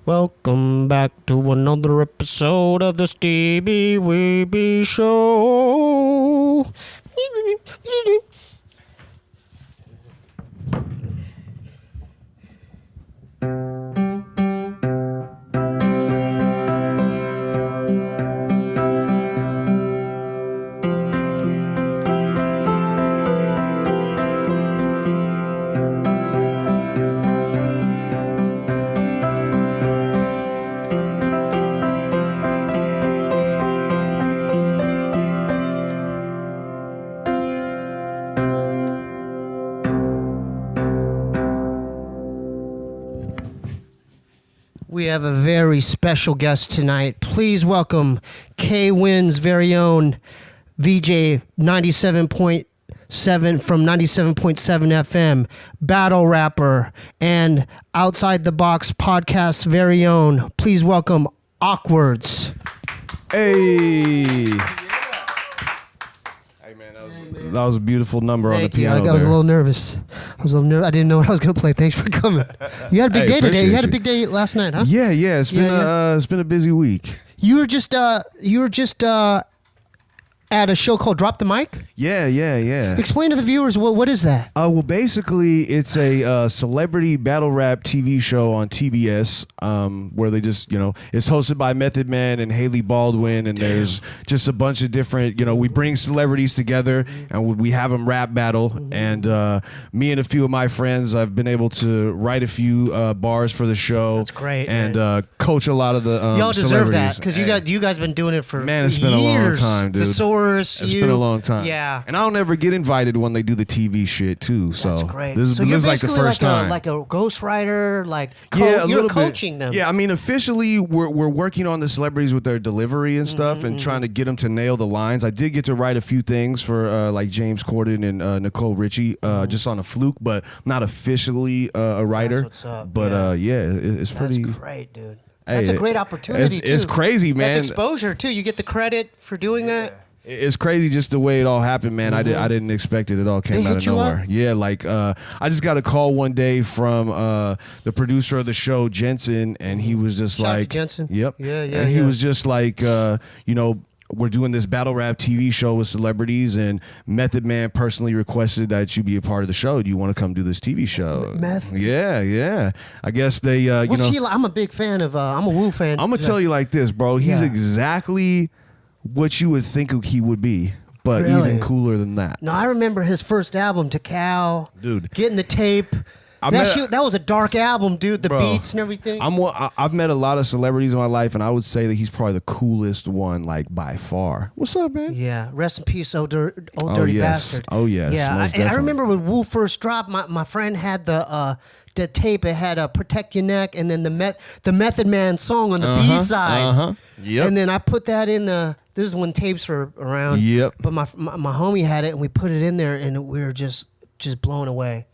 Welcome back to another episode of the Steebee Weebee Show. We have a very special guest tonight. Please welcome K-Win's very own VJ 97.7 from 97.7 FM, battle rapper, and Outside the Box podcast's very own. Please welcome Okwerdz. Hey. That was a beautiful number on the piano. I was a little nervous. I didn't know what I was going to play. Thanks for coming. You had a big day today. You had a big day last night, huh? Yeah. It's been a busy week. You were just at a show called Drop the Mic? Yeah. Explain to the viewers, what is that? Well, basically, it's a celebrity battle rap TV show on TBS where they just, it's hosted by Method Man and Haley Baldwin, and there's just a bunch of different, we bring celebrities together and we have them rap battle. And me and a few of my friends, I've been able to write a few bars for the show. That's great. And coach a lot of the y'all deserve that, because you guys been doing it for it's been a long time, dude. It's been a long time. Yeah. And I don't ever get invited when they do the TV shit, too. So that's great. This is like the first time. Like a ghostwriter, you're coaching them. Yeah, I mean, officially, we're working on the celebrities with their delivery and stuff and trying to get them to nail the lines. I did get to write a few things for like James Corden and Nicole Richie just on a fluke, but not officially a writer. That's what's up. But it's pretty... That's great, dude. That's a great opportunity, too. It's crazy, man. That's exposure, too. You get the credit for doing that. It's crazy just the way it all happened, man. I didn't expect it. It all came out of nowhere. Yeah, I just got a call one day from the producer of the show, Jensen, and he was just Shout out to Jensen. Yep. Yeah. And he was just like, we're doing this battle rap TV show with celebrities, and Method Man personally requested that you be a part of the show. Do you want to come do this TV show? Meth? Yeah. I guess they, What's he like? I'm a big fan of, I'm a Wu fan. I'm going to tell you like this, bro. He's exactly what you would think he would be, but even cooler than that. No, I remember his first album, Tikal. Dude. Getting the tape. That was a dark album, dude. The beats and everything. I've met a lot of celebrities in my life, and I would say that he's probably the coolest one, by far. What's up, man? Yeah. Rest in peace, old dirty bastard. Oh, yes. Yeah. And I remember when Wu first dropped, my friend had the tape. It had Protect Your Neck and then the Method Man song on the B-side. Yep. And then I put that in this is when tapes were around. Yep. But my homie had it, and we put it in there, and we were just blown away.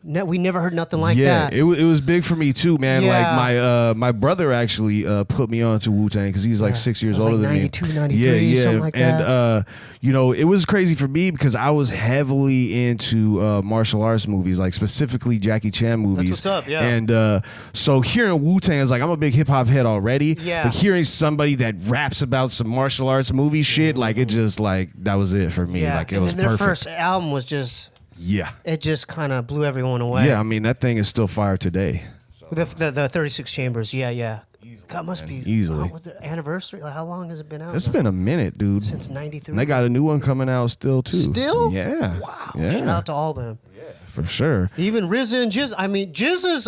We never heard nothing like that. Yeah, it was big for me too, man. Yeah. Like my brother actually put me on to Wu-Tang because he's like 6 years older than me. 92, 93, something like that. And it was crazy for me because I was heavily into martial arts movies, like specifically Jackie Chan movies. That's what's up, yeah. And so hearing Wu-Tang is like, I'm a big hip hop head already. Yeah. But hearing somebody that raps about some martial arts movie shit, like it just that was it for me. Yeah. Like it and was then their perfect. first album was just. Yeah. It just kind of blew everyone away. Yeah, I mean that thing is still fire today. The 36 Chambers, yeah. God, must be easily. What's the anniversary? Like, how long has it been out? It's been a minute, dude. Since '93. And they got a new one coming out still too. Still? Yeah. Wow. Yeah. Shout out to all of them. Yeah, for sure. Even RZA and Jizz. I mean, Jizz's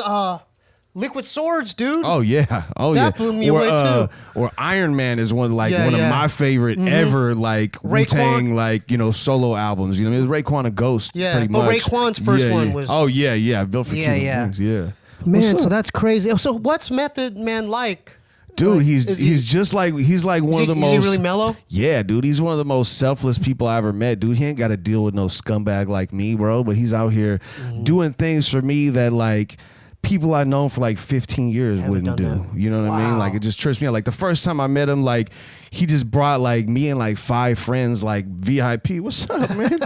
Liquid Swords, dude. Oh yeah. That blew me away too. Or Iron Man is one of my favorite ever Wu-Tang solo albums. You know, it was Raekwon a Ghost. Yeah, pretty but much. Raekwon's first one was. Oh yeah. Built for Cuban Links. Yeah. Man, so that's crazy. So what's Method Man like? Dude, he's like one of the most. Is he really mellow? Yeah, dude, he's one of the most selfless people I ever met. Dude, he ain't got to deal with no scumbag like me, bro. But he's out here doing things for me that people I've known for like 15 years wouldn't do. that. You know what I mean? Like it just trips me out. Like the first time I met him, like he just brought like me and like 5 friends like VIP. What's up, man?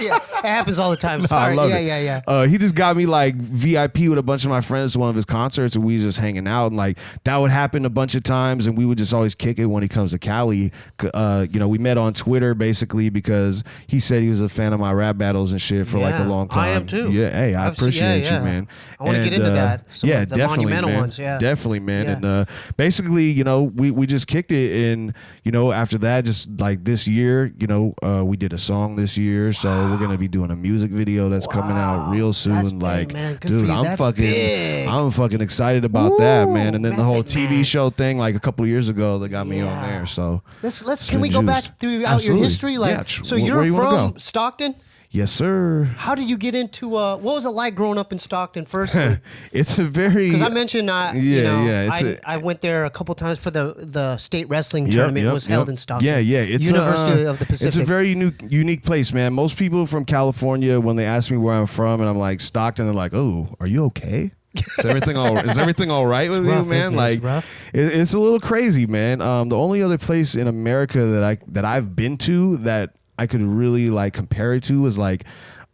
Yeah, it happens all the time. Sorry. I love it. Yeah. He just got me like VIP with a bunch of my friends to one of his concerts, and we just hanging out, and like that would happen a bunch of times, and we would just always kick it when he comes to Cali. You know, we met on Twitter basically because he said he was a fan of my rap battles and shit for like a long time. I am too. Yeah, hey, I appreciate you, man. I want to get into that. Yeah, the definitely, monumental man. ones. Yeah, definitely, man. Yeah. And basically, you know, we just kicked it, and you know, after that, just like this year, you know, we did a song this year, so we're gonna be doing a music video that's coming out real soon. That's like, big, man. Good dude, for you. I'm That's fucking, big. I'm fucking excited about that, man. And then the whole Method TV Man. show thing, like a couple of years ago, that got me on there. So let's Spin can we go juice. back throughout your Absolutely. history? Like, Yeah, so where you're you wanna from go? Stockton. yes, sir. How did you get into what was it like growing up in Stockton? Firstly, It's a very because I mentioned it's I went there a couple times for the state wrestling tournament was held in Stockton. Yeah. It's University of the Pacific. It's a very unique place, man. Most people from California, when they ask me where I'm from, and I'm like Stockton, they're like, "Oh, are you okay? Is everything all right with rough, you, man?" isn't it? Like, It's rough. it's a little crazy, man. The only other place in America that I've been to that I could really like compare it to is like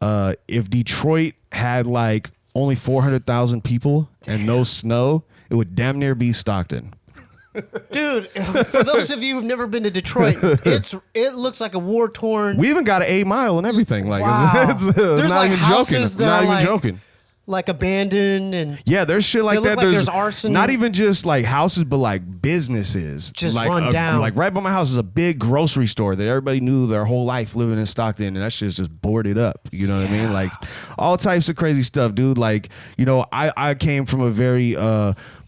if Detroit had like only 400,000 people and no snow, it would damn near be Stockton. Dude, for those of you who've never been to Detroit, it looks like a war torn. We even got an 8 Mile and everything. Like, Wow. it's There's not like even houses joking. that Not are even like- joking. like abandoned and Yeah, there's shit like They look that. like there's arson. Not even just like houses, but like businesses. Just like run down. Like right by my house is a big grocery store that everybody knew their whole life living in Stockton, and that shit's just boarded up. You know what I mean? Like all types of crazy stuff, dude. Like, you know, I came from a very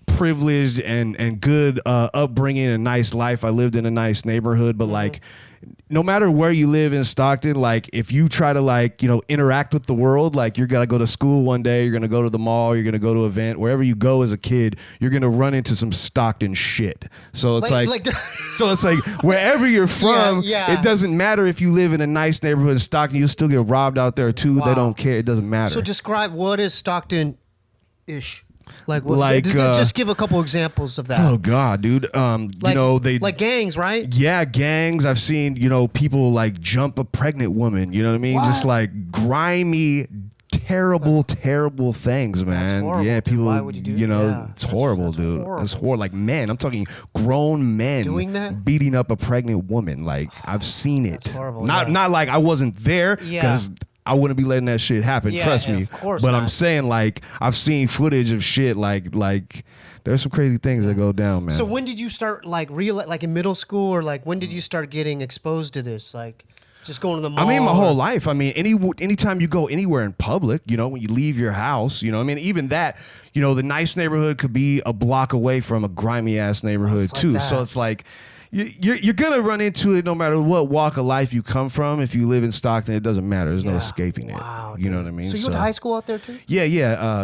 privileged and good upbringing and nice life. I lived in a nice neighborhood, but like no matter where you live in Stockton, like if you try to like, you know, interact with the world, like you're gonna go to school one day, you're gonna go to the mall, you're gonna go to an event, wherever you go as a kid, you're gonna run into some Stockton shit. So it's so it's like wherever you're from, Yeah. it doesn't matter if you live in a nice neighborhood in Stockton, you'll still get robbed out there too. Wow. They don't care. It doesn't matter. So describe what is Stockton-ish. Like, just give a couple examples of that. Oh God, dude. You know, they like gangs, right? Yeah, gangs. I've seen, you know, people like jump a pregnant woman. You know what I mean? What? Just like grimy, terrible things, man. horrible, Yeah, dude. people. Why would you do know, that? it's horrible, That's dude. horrible. It's horrible. Like men, I'm talking grown men Doing that? beating up a pregnant woman. Like I've seen it. That's horrible, Not yeah. not like I wasn't there Yeah. because I wouldn't be letting that shit happen. Yeah, Trust me. of course but not. I'm saying like I've seen footage of shit like there's some crazy things that go down, man. So when did you start like like in middle school, or like when did you start getting exposed to this? Like just going to the mall. I mean, my or- whole life. I mean, anytime you go anywhere in public, you know, when you leave your house, you know, I mean, even that, you know, the nice neighborhood could be a block away from a grimy ass neighborhood It's like too. that. So it's like you're gonna run into it no matter what walk of life you come from. If you live in Stockton, it doesn't matter. There's no Yeah. escaping Wow, it. You know what I mean? So you went to high school out there too? Yeah.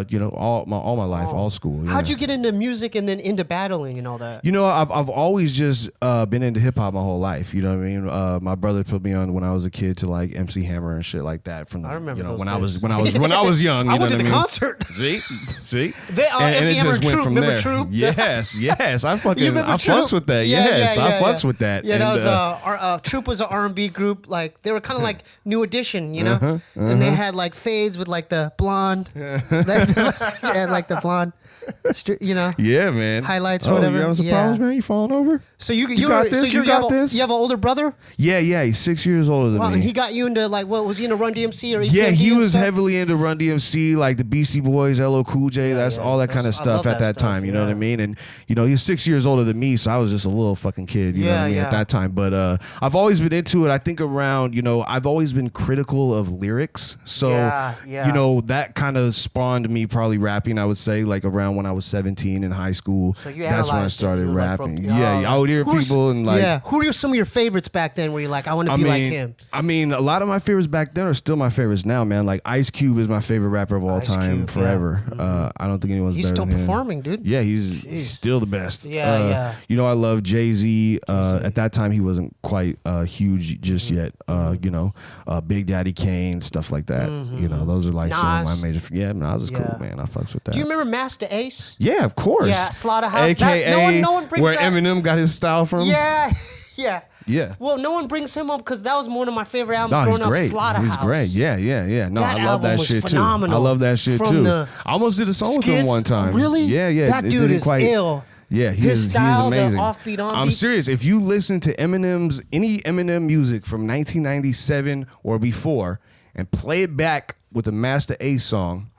You know, all my life, all school. Yeah. How'd you get into music and then into battling and all that? You know, I've always just been into hip hop my whole life. You know what I mean? My brother put me on when I was a kid to like MC Hammer and shit like that. From the, I remember you know those when days. I was young. You I know went to what the mean? concert. See. They, And MC it Hammer just and Troop. Troop. Remember there. Troop? Yes. I remember fucks Troop? with that. Yeah, Yes, yeah, I yeah, fucks yeah. with that. Yeah, that And, was Troop was an R&B group. Like they were kind of like New Edition, you know. Uh-huh, And they had like fades with like the blonde, like the blonde, you know. yeah, man. Highlights or whatever. You having some Yeah. problems, man? You falling over? So you got this? You got this? You have an older brother. Yeah. He's 6 years older than Wow, me. and he got you into like what was he into Run DMC or EPMD Yeah, he and was stuff? heavily into Run DMC, like the Beastie Boys, LL Cool J, that's yeah. all that kind of I love stuff at that that time. stuff, You know what I yeah. mean? And you know, he's 6 years older than me, so I was just a little fucking kid. You know what I mean Yeah, at that time. But I've always been into it. I think around, you know, I've always been critical of lyrics, so Yeah. you know that kind of spawned me probably rapping. I would say like around when I was 17 in high school. So you that's when I analyzed it. started You were like, rapping. bro, Yeah, I would hear who's- people and like. yeah. Who are some of your favorites back then? Where you're like, I want to be like him. I mean, a lot of my favorites back then are still my favorites now, man. Like Ice Cube is my favorite rapper of all Ice time, Cube, forever. yeah. I don't think anyone's He's better still than him. performing, dude. Yeah, he's still the best. Yeah, yeah. You know, I love Jay-Z. Diddy. At that time, he wasn't quite huge just yet. You know, Big Daddy Kane, stuff like that. You know, those are like some of my major. Yeah, Nas is cool, man. I fucks with that. Do you remember Master Ace? Yeah, of course. Yeah, Slaughterhouse. AKA no one brings where that. Eminem got his style from. Yeah, yeah. Yeah. Well, no one brings him up because that was one of my favorite albums No, growing he's great. up. Slaughterhouse. He's great. Yeah. No, That I love that album was shit phenomenal. too. I love that shit From too. the I almost did a song with him skits? one time. Really? Yeah. That It dude didn't is ill. Yeah, His style, he is the amazing. offbeat, on I'm beat. serious. If you listen to any Eminem music from 1997 or before and play it back with a Master Ace song,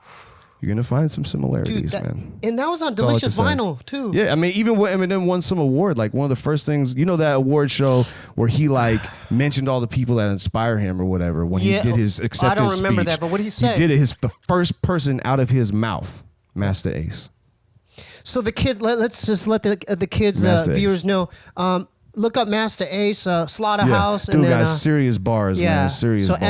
you're gonna find some similarities, Dude, man. and that was on That's all I Delicious can say. Vinyl too. Yeah, I mean, even when Eminem won some award, like one of the first things, you know, that award show where he like mentioned all the people that inspire him or whatever when he did his acceptance I don't remember speech. that, but what did he say? He did it. The first person out of his mouth, Master Ace. So the kid, let's just let the kids, Master Ace. viewers know. Look up Master Ace, Slaughterhouse, Dude and then got serious bars, man. Serious so bars.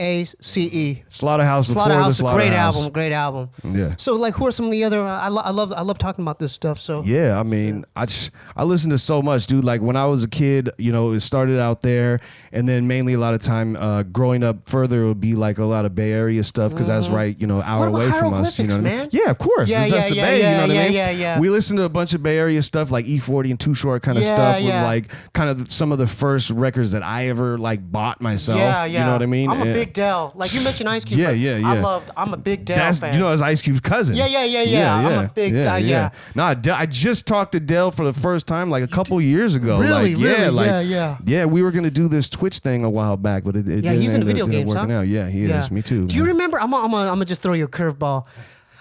MASTAACE. Slaughterhouse before Slaughterhouse, the a great Slaughterhouse. album, great album. Yeah. So like, who are some of the other? I love talking about this stuff. So Yeah, I mean, I listen to so much, dude. Like when I was a kid, you know, it started out there, and then mainly a lot of time growing up further would be like a lot of Bay Area stuff because that's right, you know, hour What about away from us. You know what I mean? man? Yeah, of course. Yeah, That's the yeah, Bay. yeah, You know what I mean? yeah. We listened to a bunch of Bay Area stuff like E40 and Too Short kind of Yeah, stuff. With yeah. like kind of some of the first records that I ever like bought myself. yeah. You know what I mean? I'm a And big Dell. Like you mentioned Ice Cube. Yeah, but yeah. I'm a big Dell That's fan. you know, as Ice Cube's cousin. Yeah. I'm a big guy. Yeah. Nah, I just talked to Dell for the first time like a couple years ago. Really, like, yeah, really? like, Yeah. Yeah, we were gonna do this Twitch thing a while back, but it Yeah, he's didn't into video end up games, working huh? out. Yeah, he is. Me too. Do you man. remember? I'm gonna just throw you a curveball.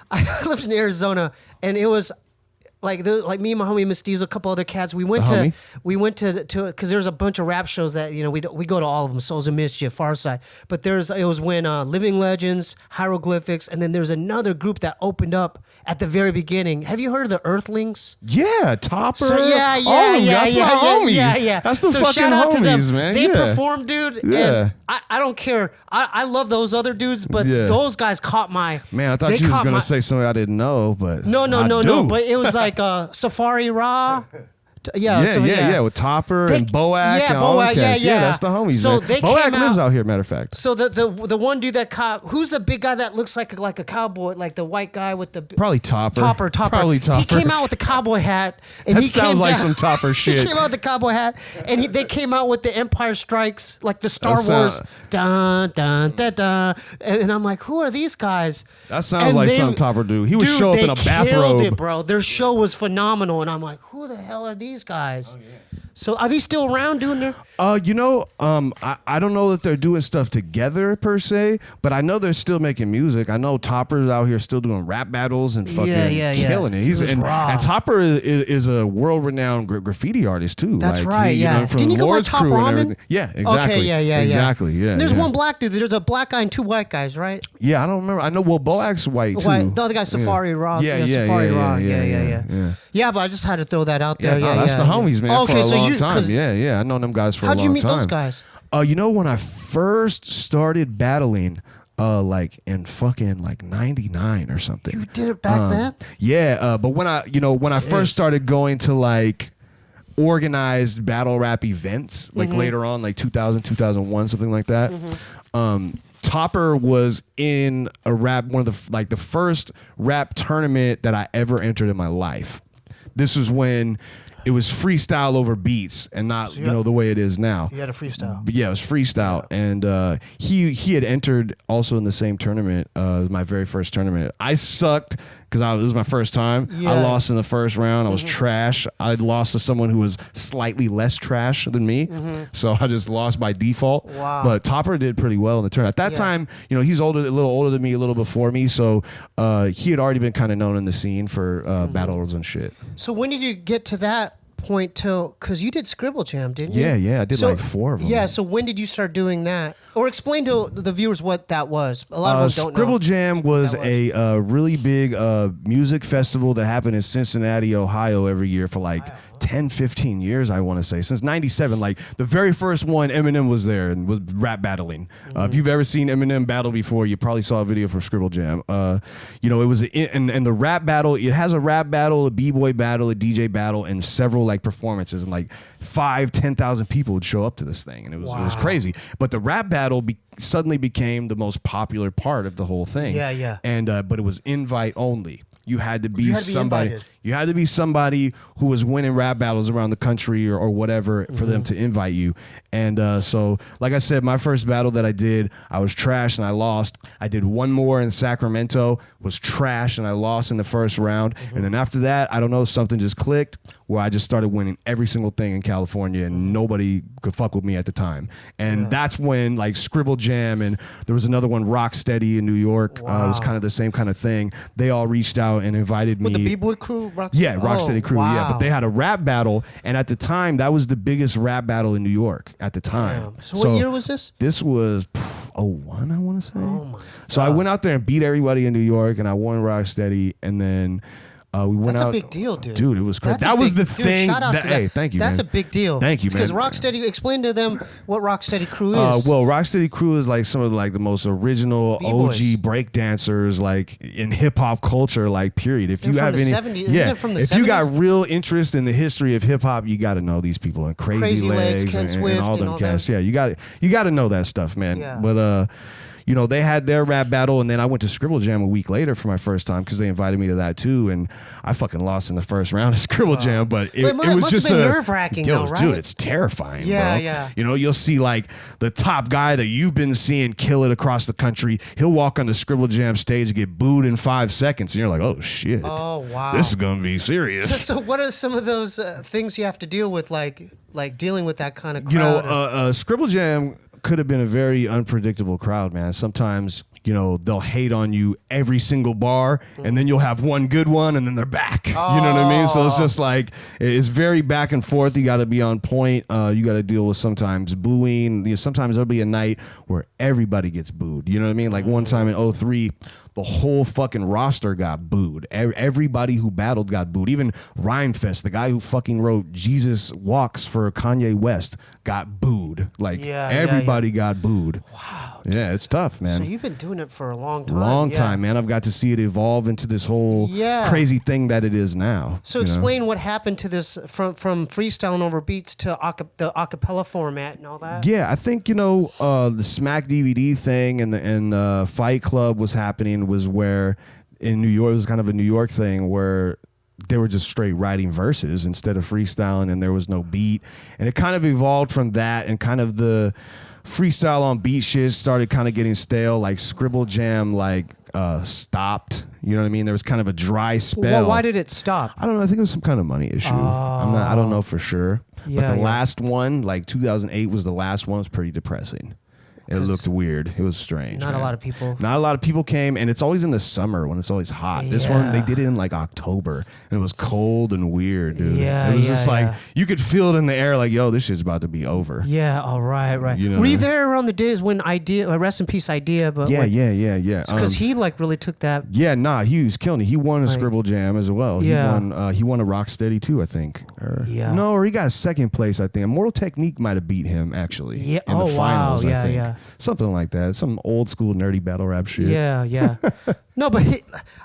I lived in Arizona, and it was like me and my homie Miss Diesel, a couple other cats. We went to because there's a bunch of rap shows that we go to all of them. Souls of Mischief, Farside, but it was when Living Legends, Hieroglyphics, and then there's another group that opened up at the very beginning. Have you heard of the Earthlings? Yeah, Topper. So, yeah. That's my homies. That's the so fucking shout out homies, to them. man. They yeah. perform, dude. Yeah. And I don't care. I love those other dudes, but Yeah. those guys caught my. Man, I thought they you was caught gonna my- say something I didn't know, but No. I do. But it was like Safari Raw. Yeah, with Topper and Boak yeah, and all Boak, them cats. yeah. That's the homies. So man. they Boak came lives out- out here, matter of fact. So the one dude that caught, who's the big guy that looks like a cowboy, like the white guy with the Probably Topper. Topper. Probably Topper. He came out with the cowboy hat, and That he sounds came like down- some Topper He shit. came out with the cowboy hat, and they came out with the Empire Strikes, like the Star That sound- Wars, dun dun dun dun. And I'm like, who are these guys? That sounds And like they- some Topper dude. He would Dude, show up they in a killed bathrobe. it, bro. Their show was phenomenal, and I'm like, who the hell are these guys? So are they still around doing their? I don't know that they're doing stuff together per se, but I know they're still making music. I know Topper's out here still doing rap battles and fucking Yeah. killing it. He was raw. And Topper is a world-renowned graffiti artist too. That's Like, right. you know, Yeah. from Didn't he go by Lord's Top Crew and Ramen? everything. Yeah, exactly. Okay. Yeah. Exactly. Yeah. There's yeah. one black dude. There's a black guy and two white guys, right? Yeah, I don't remember. I know. Well, Boak's white too. White. The other guy's Safari Raw. Safari Raw. Yeah. Yeah, but I just had to throw that out there. Yeah, that's the homies, man. Okay, for a so long you, time. 'cause Yeah. I know them guys for a long how'd time. you meet those guys? When I first started battling, like in fucking like 99 or something. You did it back then? Yeah, but when I first started going to like organized battle rap events, like later on, like 2000, 2001, something like that. Topper was in a one of the first rap tournament that I ever entered in my life. This was when it was freestyle over beats and not the way it is now. You had a freestyle. But yeah, it was freestyle, and he had entered also in the same tournament. It was my very first tournament. I sucked because it was my first time. Yeah. I lost in the first round. I was trash. I lost to someone who was slightly less trash than me, so I just lost by default. Wow. But Topper did pretty well in the tournament. At that time, he's a little older than me, a little before me, so he had already been kind of known in the scene for battles and shit. So when did you get to that point because you did Scribble Jam, didn't you? Yeah, I did like 4 of them. Yeah, so when did you start doing that? Or explain to the viewers what that was. A lot of them don't know. Scribble Jam was a really big music festival that happened in Cincinnati, Ohio every year for like 10, 15 years, I want to say. Since 97, like the very first one, Eminem was there and was rap battling. If you've ever seen Eminem battle before, you probably saw a video for Scribble Jam. You know, it was, and the rap battle, it has a rap battle, a b-boy battle, a DJ battle, and several like performances, and like 10,000 people would show up to this thing, and it was crazy. But the rap battle suddenly became the most popular part of the whole thing. Yeah. And but it was invite only. You had to be somebody. You had to be somebody who was winning rap battles around the country or whatever for them to invite you. And so, like I said, my first battle that I did, I was trash and I lost. I did one more in Sacramento, was trash and I lost in the first round. And then after that, I don't know, something just clicked where I just started winning every single thing in California and nobody could fuck with me at the time. And that's when like Scribble Jam, and there was another one, Rocksteady in New York. It was kind of the same kind of thing. They all reached out and invited me. With the B-Boy crew? Yeah, Rocksteady crew, yeah. But they had a rap battle, and at the time, that was the biggest rap battle in New York at the time. So what year was this? This was 01, I want to say. Oh, my God. So I went out there and beat everybody in New York, and I won Rocksteady, and then... we went That's out. a big deal, dude. Dude, it was crazy. That was the thing. Shout out to that. Hey, thank you, That's man. a big deal. Thank you, man. Because Rocksteady, explain to them what Rocksteady Crew is. Well, Rocksteady Crew is like some of like the most original B-boys. OG break dancers like in hip hop culture, like period. If you have any, 70s. Isn't it from the if 70s? you got real interest in the history of hip hop, you got to know these people and Crazy Legs Ken and Swift all and them all cats. that. Yeah, you got to know that stuff, man. Yeah. But you know, they had their rap battle, and then I went to Scribble Jam a week later for my first time because they invited me to that too, and I fucking lost in the first round of Scribble Jam. But it was must just have been nerve-wracking, though, right? Dude, it's terrifying. Yeah, bro. yeah. You know, you'll see like the top guy that you've been seeing kill it across the country. He'll walk on the Scribble Jam stage and get booed in 5 seconds, and you're like, oh shit. Oh wow. This is gonna be serious. So what are some of those things you have to deal with, like dealing with that kind of crowd? You know, Scribble Jam could have been a very unpredictable crowd, man. Sometimes, you know, they'll hate on you every single bar, and then you'll have one good one, and then they're back. You know what I mean? So it's just like, it's very back and forth. You got to be on point. You got to deal with sometimes booing. You know, sometimes there'll be a night where everybody gets booed. You know what I mean? Like one time in 03, the whole fucking roster got booed. Everybody who battled got booed. Even Rhymefest, the guy who fucking wrote Jesus Walks for Kanye West, got booed. Like everybody got booed. Wow. Yeah, it's tough, man. So you've been doing it for a long time. Long time, man. I've got to see it evolve into this whole crazy thing that it is now. So explain what happened to this from freestyling over beats to the acapella format and all that. Yeah, I think, you know, the Smack DVD thing and Fight Club was happening, was where in New York, it was kind of a New York thing where they were just straight writing verses instead of freestyling, and there was no beat. And it kind of evolved from that, and kind of the freestyle on beat shit started kind of getting stale. Like Scribble Jam stopped. You know what I mean? There was kind of a dry spell. Well, why did it stop? I don't know. I think it was some kind of money issue. I don't know for sure. But the last one, like 2008 was the last one, was pretty depressing. It looked weird. It was strange. Not a lot of people. Not a lot of people came, and it's always in the summer when it's always hot. This one, they did it in like October, and it was cold and weird, dude. It was just like, you could feel it in the air, like, yo, this shit's about to be over. Yeah, all right. You know Were you there around the days when rest in peace Idea? But yeah. Because he like really took that. Yeah, he was killing it. He won a Scribble Jam as well. Yeah. He won a Rocksteady too, I think. Or he got second place, I think. Mortal Technique might have beat him actually. Yeah. In the finals, wow. I think. Something like that. Some old school nerdy battle rap shit. Yeah. No, but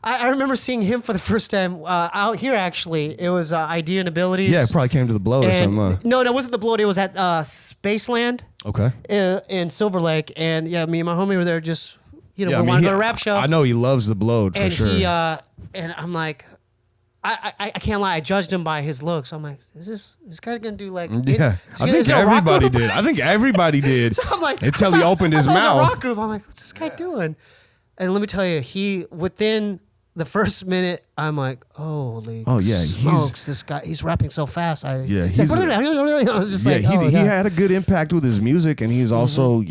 I remember seeing him for the first time out here, actually. It was Idea and Abilities. Yeah, it probably came to the Bloat or something. No, it wasn't the Bloat. It was at Spaceland. Okay. In Silver Lake. And yeah, me and my homie were there just, we wanted to go to a rap show. I know he loves the Bloat for sure. And I'm like, I can't lie. I judged him by his looks. I'm like, is this guy gonna do like? Yeah, I think everybody did. I think everybody did. So I'm like, until he opened his mouth. It was a rock group. I'm like, what's this guy doing? And let me tell you, within the first minute, I'm like, holy smokes, this guy, he's rapping so fast. I was just like, he had a good impact with his music, and he's also,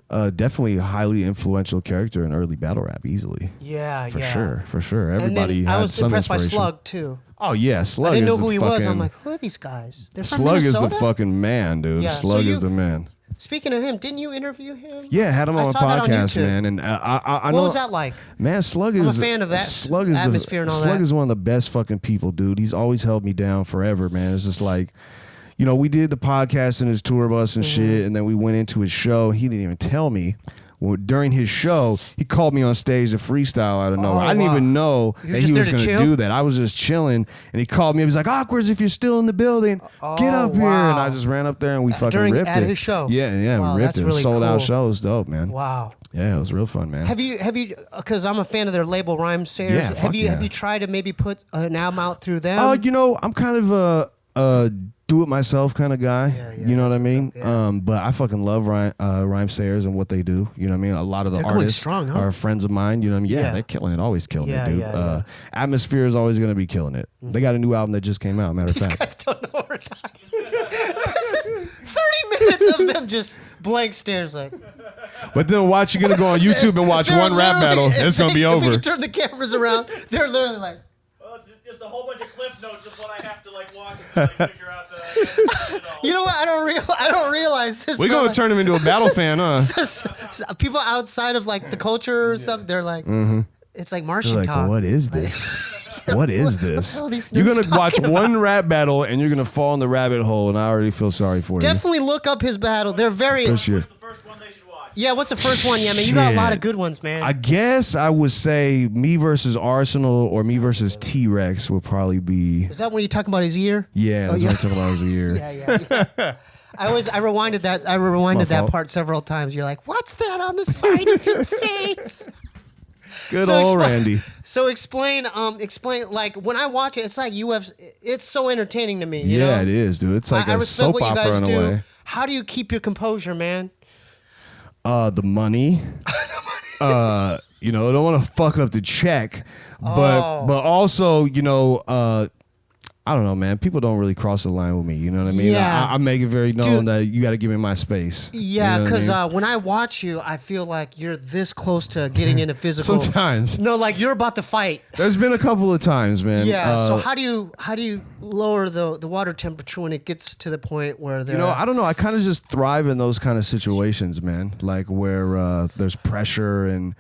definitely a highly influential character in early battle rap, easily. Yeah, for sure. Everybody. And then I was some impressed by inspiration. Slug too. Oh yeah, Slug. I didn't is know who he fucking, was. I'm like, who are these guys? They're from Slug Minnesota? is the fucking man, dude. Yeah, Slug is the man. Speaking of him, didn't you interview him? Yeah, had him on a podcast, man. And I know. What was that like? Man, Slug is. I'm a fan of that atmosphere and all that. Slug is one of the best fucking people, dude. He's always held me down forever, man. It's just like, you know, we did the podcast in his tour bus and shit, and then we went into his show. He didn't even tell me. Well, during his show, he called me on stage to freestyle out of nowhere. I didn't even know that he was going to do that. I was just chilling, and he called me. He was like, "Okwerdz, if you're still in the building, get up here." And I just ran up there, and we fucking ripped it. At his show? Yeah, wow, we ripped it. Really sold out cool. show. It was dope, man. Wow. Yeah, it was real fun, man. Have you? Because I'm a fan of their label, Rhymesayers. Yeah, have you tried to maybe put an album out through them? You know, I'm kind of a do-it-myself kind of guy. Yeah, you know what I mean? yeah. But I fucking love Rhymesayers and what they do. You know what I mean? A lot of the artists strong, huh? are friends of mine. You know what I mean? Yeah, they're killing it. Always killing it, dude. Atmosphere is always going to be killing it. They got a new album that just came out, matter of fact. These guys don't know what we're talking about. This is 30 minutes of them just blank stares like. But then watch, you're going to go on YouTube and watch one rap battle, and it's going to be over. If you turn the cameras around, they're literally like. Well, it's just a whole bunch of cliff notes of what I have to like watch to like, figure out the. You know what? I don't realize this. We're going to turn him into a battle fan, huh? People outside of like the culture or something, they're like, it's like Martian They're like, talk. what is this? What is this? You're going to watch one rap battle and you're going to fall in the rabbit hole, and I already feel sorry for you. Definitely look up his battle. They're very. For sure. What's the first one they should watch? Yeah, what's the first one? Yeah, man, you got a lot of good ones, man. I guess I would say me versus Arsenal or me versus T-Rex would probably be. Is that when you're talking about his ear? Yeah, that's what I'm talking about his ear. Yeah. I rewinded that. I rewinded that part several times. You're like, what's that on the side of your face? Good old Randy. So explain like when I watch it, it's like UFC. It's so entertaining to me. You know? It is, dude. It's like a soap opera in a way. How do you keep your composure, man? The money. You know, I don't want to fuck up the check, but also, you know, I don't know, man. People don't really cross the line with me. You know what I mean? Yeah. I make it very known that you got to give me my space. Yeah, you know because when I watch you, I feel like you're this close to getting into physical. Sometimes. No, like you're about to fight. There's been a couple of times, man. Yeah. So how do you lower the water temperature when it gets to the point where they're? You know, I don't know. I kind of just thrive in those kind of situations, man. Like where there's pressure and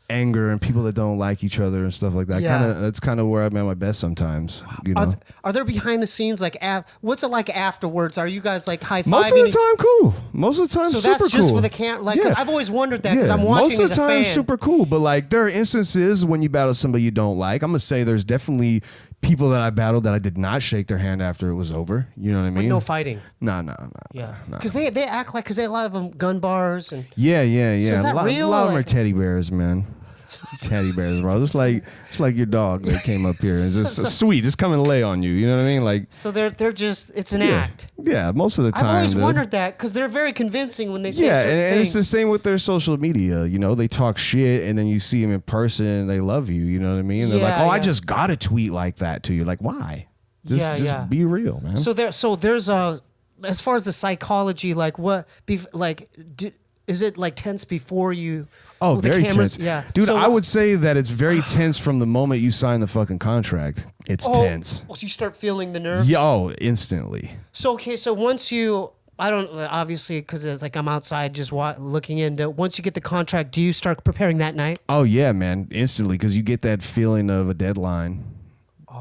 anger and people that don't like each other and stuff like that. Yeah. That's kind of where I'm at my best sometimes. You know, are there behind the scenes like what's it like afterwards? Are you guys like high fiving? most of the time, cool. Most of the time, so super that's just cool. for the camera. Like, because I've always wondered that because I'm watching most of the as a time, fan. super cool. But like, there are instances when you battle somebody you don't like. I'm gonna say there's definitely people that I battled that I did not shake their hand after it was over. You know what I mean? But no fighting. No. Yeah. Because they act like a lot of them gun bars and. Yeah. So is that real? A lot of them are teddy bears, man. Teddy bears, bro. Just like your dog that came up here. It's just sweet. Just come and lay on you. You know what I mean? Like. So they're just it's an act. Yeah, most of the time. I've always wondered that because they're very convincing when they say certain and things. it's the same with their social media. You know, they talk shit and then you see them in person and they love you. You know what I mean? They're like, I just got to tweet like that to you. Like, why? Just be real, man. So there's as far as the psychology, like what, is it like tense before you? Oh, very tense. Yeah. Dude, So I would say that it's very tense from the moment you sign the fucking contract. It's tense. Well, you start feeling the nerves? Yeah, instantly. So, okay, so once you, I don't, obviously, because it's like I'm outside just looking into, once you get the contract, do you start preparing that night? Oh, yeah, man, instantly, because you get that feeling of a deadline.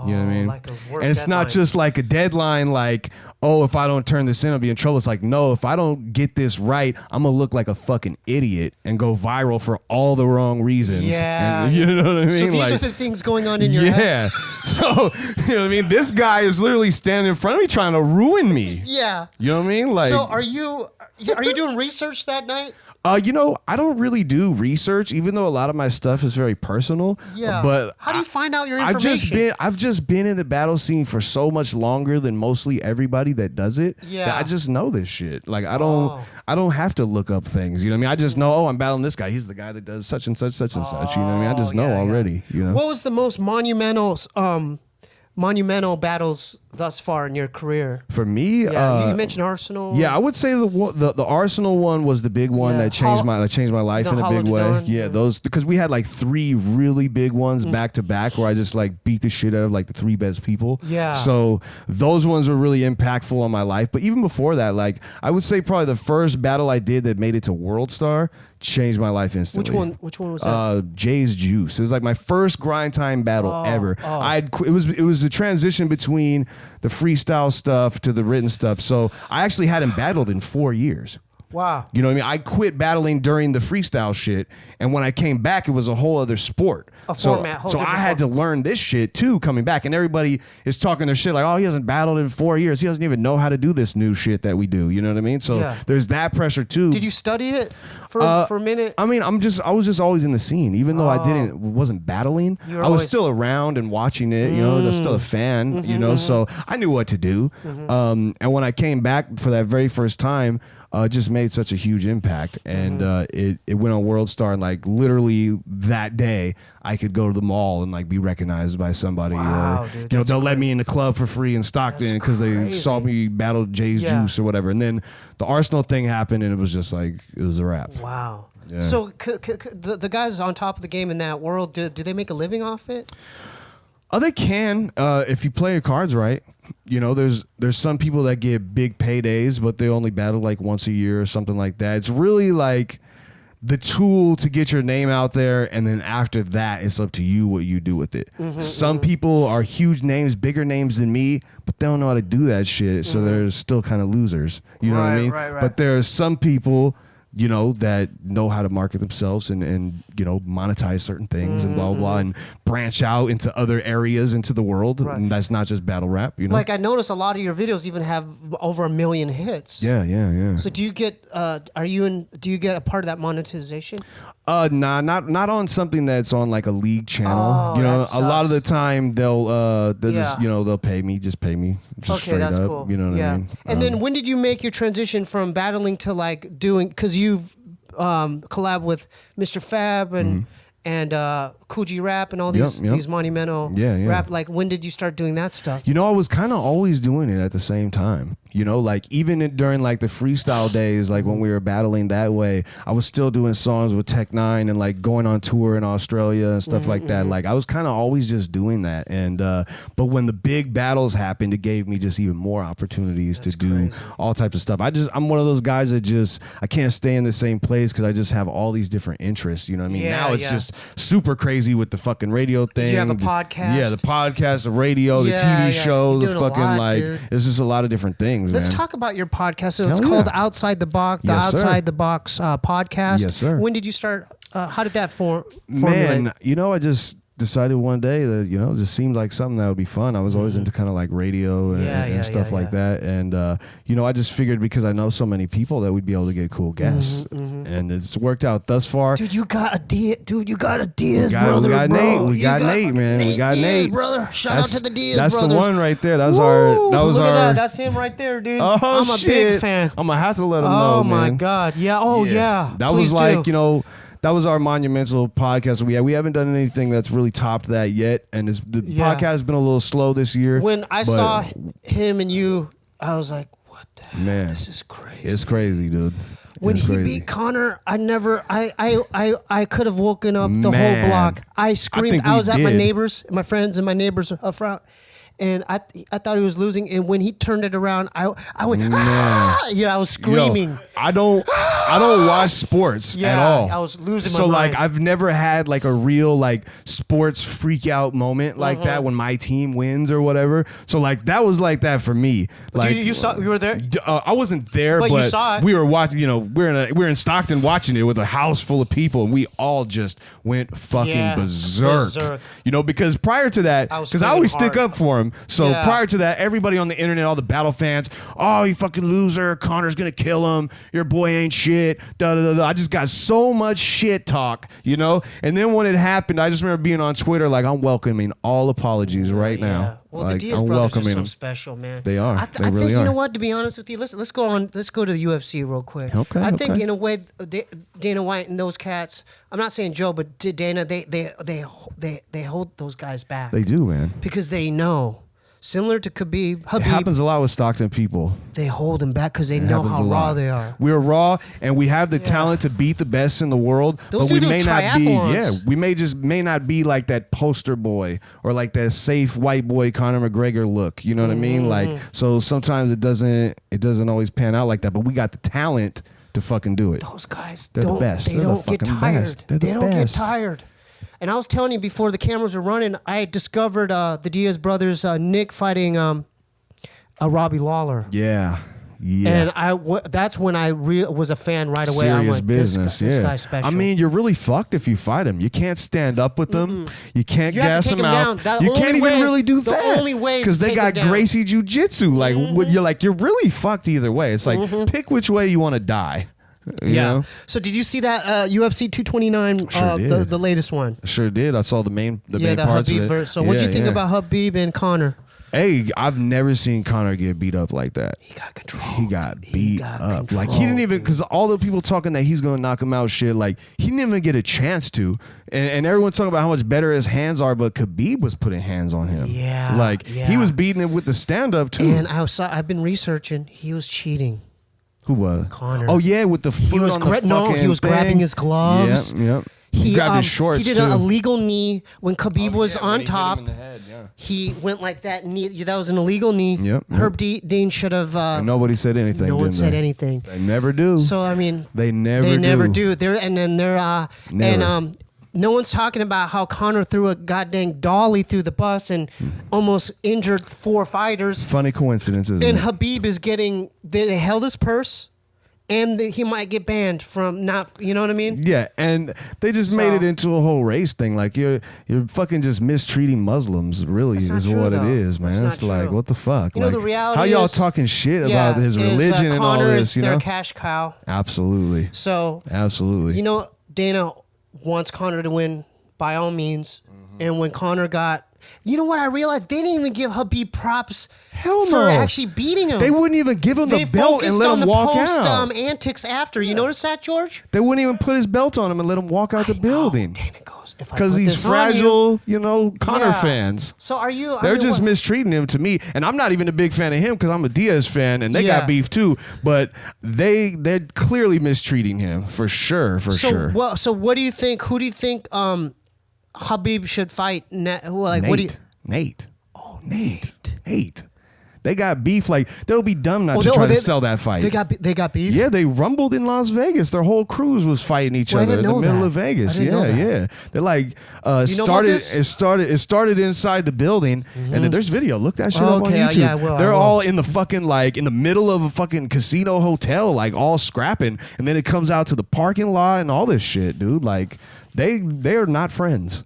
You know what I mean? Like a work and it's deadline. not just like a deadline like, oh, if I don't turn this in, I'll be in trouble. It's like, no, if I don't get this right, I'm going to look like a fucking idiot and go viral for all the wrong reasons. Yeah. And, you know what I mean? So these are the things going on in your head? Yeah. So, you know what I mean? This guy is literally standing in front of me trying to ruin me. Yeah. You know what I mean? Like, So are you doing research that night? You know, I don't really do research, even though a lot of my stuff is very personal. Yeah. But how do you find out your information? I've just been in the battle scene for so much longer than mostly everybody that does it. Yeah. That I just know this shit. Like I don't have to look up things. You know what I mean? I just know, I'm battling this guy. He's the guy that does such and such, such and such. You know what I mean? I just know already. You know. What was the most monumental battles thus far in your career? For me, Yeah, you mentioned Arsenal. Yeah, I would say the Arsenal one was the big one that changed my life in a big way. Yeah, those, because we had like 3 really big ones back to back where I just like beat the shit out of like the 3 best people. Yeah. So those ones were really impactful on my life. But even before that, like I would say probably the first battle I did that made it to World Star changed my life instantly. Which one was that? Jay's Juice. It was like my first grind time battle ever. It was a transition between the freestyle stuff to the written stuff. So I actually hadn't battled in 4 years. Wow. You know what I mean? I quit battling during the freestyle shit, and when I came back, it was a whole other sport. Format. So I had to learn this shit too coming back, and everybody is talking their shit like, oh, he hasn't battled in 4 years. He doesn't even know how to do this new shit that we do. You know what I mean? So there's that pressure too. Did you study it for a minute? I mean, I was just always in the scene, even though I wasn't battling. I was still around and watching it. You know, I was still a fan. You know, so I knew what to do. And when I came back for that very first time, just made such a huge impact, and it went on World Star, and like literally that day I could go to the mall and like be recognized by somebody, wow, or dude, you know, they'll let me in the club for free in Stockton because they saw me battle Jay's Juice or whatever. And then the Arsenal thing happened, and it was just like it was a wrap. Wow. Yeah. So the guys on top of the game in that world, do they make a living off it? Oh, they can if you play your cards right. You know, there's some people that get big paydays, but they only battle like once a year or something like that. It's really like the tool to get your name out there, and then after that, it's up to you what you do with it. Some people are huge names, bigger names than me, but they don't know how to do that shit, so they're still kind of losers. You know what I mean? Right. But there are some people, you know, that know how to market themselves and you know, monetize certain things and blah, blah, and branch out into other areas into the world. Right. And that's not just battle rap, you know? Like I noticed a lot of your videos even have over 1 million hits. Yeah. So do you get, do you get a part of that monetization? Nah, not on something that's on like a league channel. You know, a lot of the time they'll just, you know, they'll pay me just straight that's up. cool. You know what I mean? And then when did you make your transition from battling to like doing, because you've collab with Mr. Fab and Coogee Rap and all these monumental rap. Like when did you start doing that stuff? You know, I was kind of always doing it at the same time. You know, like even during like the freestyle days, like when we were battling that way, I was still doing songs with Tech Nine and like going on tour in Australia and stuff like that. Like I was kind of always just doing that. And but when the big battles happened, it gave me just even more opportunities to do all types of stuff. I'm one of those guys that I can't stay in the same place because I just have all these different interests. You know what I mean? Now it's just super crazy with the fucking radio thing. You have a podcast. Yeah, the podcast, the radio, the TV show, the fucking it's just a lot of different things. Let's talk about your podcast. So it's called Outside the Box, Outside the Box podcast. Yes, sir. When did you start? How did that formulate? Man, you know, I just decided one day that, you know, it just seemed like something that would be fun. I was always into kind of like radio and stuff like that. And, you know, I just figured because I know so many people that we'd be able to get cool guests. And it's worked out thus far. Dude, you got a Diaz, brother. We got Nate. We got Nate, man. We got Nate. Brother. Shout out to the Diaz brothers. That's the one right there. That's look at that. That's him right there, dude. Oh, I'm a big fan. I'm going to have to let him know, Oh, my God. Yeah. Oh, yeah. That was like, you know, that was our monumental podcast. We haven't done anything that's really topped that yet, and the podcast has been a little slow this year. When I saw him and you, I was like, "What the hell? This is crazy." It's crazy, dude. When he beat Conor, I could have woken up the whole block. I screamed. I was at my friends and my neighbors up front. And I thought he was losing, and when he turned it around, I went, I was screaming. I don't watch sports at all. I was losing my mind. So mind. like I've never had like a real like sports freak out moment like that when my team wins or whatever. So like that was like that for me. Like you were there? I wasn't there, but you saw it. We were watching. You know, we're in Stockton watching it with a house full of people, and we all just went fucking berserk. You know, because prior to that, because I always stick up for him. So prior to that, everybody on the internet, all the battle fans, oh, you fucking loser, Conor's gonna kill him, your boy ain't shit, da da da. I just got so much shit talk, you know. And then when it happened, I just remember being on Twitter like, I'm welcoming all apologies right now. Well, like, the Diaz brothers are so special, man. They are. I think really you know what? To be honest with you, let's go to the UFC real quick. Okay. I think in a way, Dana White and those cats. I'm not saying Joe, but Dana, they hold those guys back. They do, man. Because they know. Similar to Khabib, It happens a lot with Stockton people. they hold him back because they know how raw they are. We're raw, and we have the talent to beat the best in the world. Those but we dudes may do not be. triathlons. Yeah, we may not be like that poster boy or like that safe white boy Conor McGregor look. You know what I mean? Like, so sometimes it doesn't always pan out like that. But we got the talent to fucking do it. Those guys They're don't. the best. They They're don't the get fucking tired. best. They're the They don't get best. tired. And I was telling you before the cameras were running, I discovered the Diaz brothers, Nick fighting Robbie Lawler. Yeah. And that's when I was a fan right away. Serious I'm like, business. this guy's special. I mean, you're really fucked if you fight him. You can't stand up with them. You can't You have gas to take them him out. down. The You can't only even way- really do the that. only way is because to they take got him down. Gracie Jiu-Jitsu. Like, you're really fucked either way. It's like pick which way you want to die. You know? So did you see that UFC 229? Sure did. The latest one. Sure did. I saw the main main the parts of Khabib it. verse. So what'd you think about Khabib and Conor? Hey, I've never seen Conor get beat up like that. He got control. He got beat up. Like, he didn't even, because all the people talking that he's going to knock him out shit, like, he didn't even get a chance to. And everyone's talking about how much better his hands are, but Khabib was putting hands on him. Yeah. Like, he was beating him with the stand-up, too. And I've been researching. He was cheating. Who was? Conor. Oh, yeah, with the foot on the fucking he was thing. grabbing his gloves. Yep. He grabbed his shorts, He did too. a illegal knee when Khabib was when on he hit him top. in the head, yeah. He went like that. Knee. That was an illegal knee. Yep. Herb Dean should have. And nobody said anything, No one didn't said they? anything. They never do. So I mean, They never do. They're no one's talking about how Conor threw a goddamn dolly through the bus and almost injured 4 fighters. Funny coincidence, isn't And it? Habib is getting. They held his purse, and he might get banned from not. You know what I mean? Yeah, and they just made it into a whole race thing. Like, you're fucking just mistreating Muslims, really, That's not is true, what though. it is, man. That's It's not like, true. what the fuck? You know, Like, the reality how y'all is- talking shit about his religion and all Conor this, is you their know? cash cow. Absolutely. So Absolutely. you know, Dana wants Conor to win by all means. And when Conor got, you know what I realized? They didn't even give Habib props Hell for no. actually beating him. They wouldn't even give him They the belt and focused let on him the walk post out. antics after. You notice that, George? They wouldn't even put his belt on him and let him walk out the building. Dana goes, if I Because put he's this on you- fragile, you know, Conor Yeah. fans. So are you? They're just mistreating him to me, and I'm not even a big fan of him because I'm a Diaz fan, and they Yeah. got beef too. But they're clearly mistreating him for sure, sure. Well, so what do you think? Who do you think Habib should fight? Like, what do you? Nate. Oh, Nate. They got beef. Like, they'll be dumb not to they- try to they- sell that fight. They got beef. Yeah, they rumbled in Las Vegas. Their whole cruise was fighting each Well, I other in didn't the know middle that. of Vegas. I didn't know that. Yeah. They're like You know about started. this? It started inside the building, and then there's video. Look that shit Oh, up on okay, YouTube. yeah, I will, They're I will. all in the fucking in the middle of a fucking casino hotel, like all scrapping, and then it comes out to the parking lot and all this shit, dude. Like they are not friends.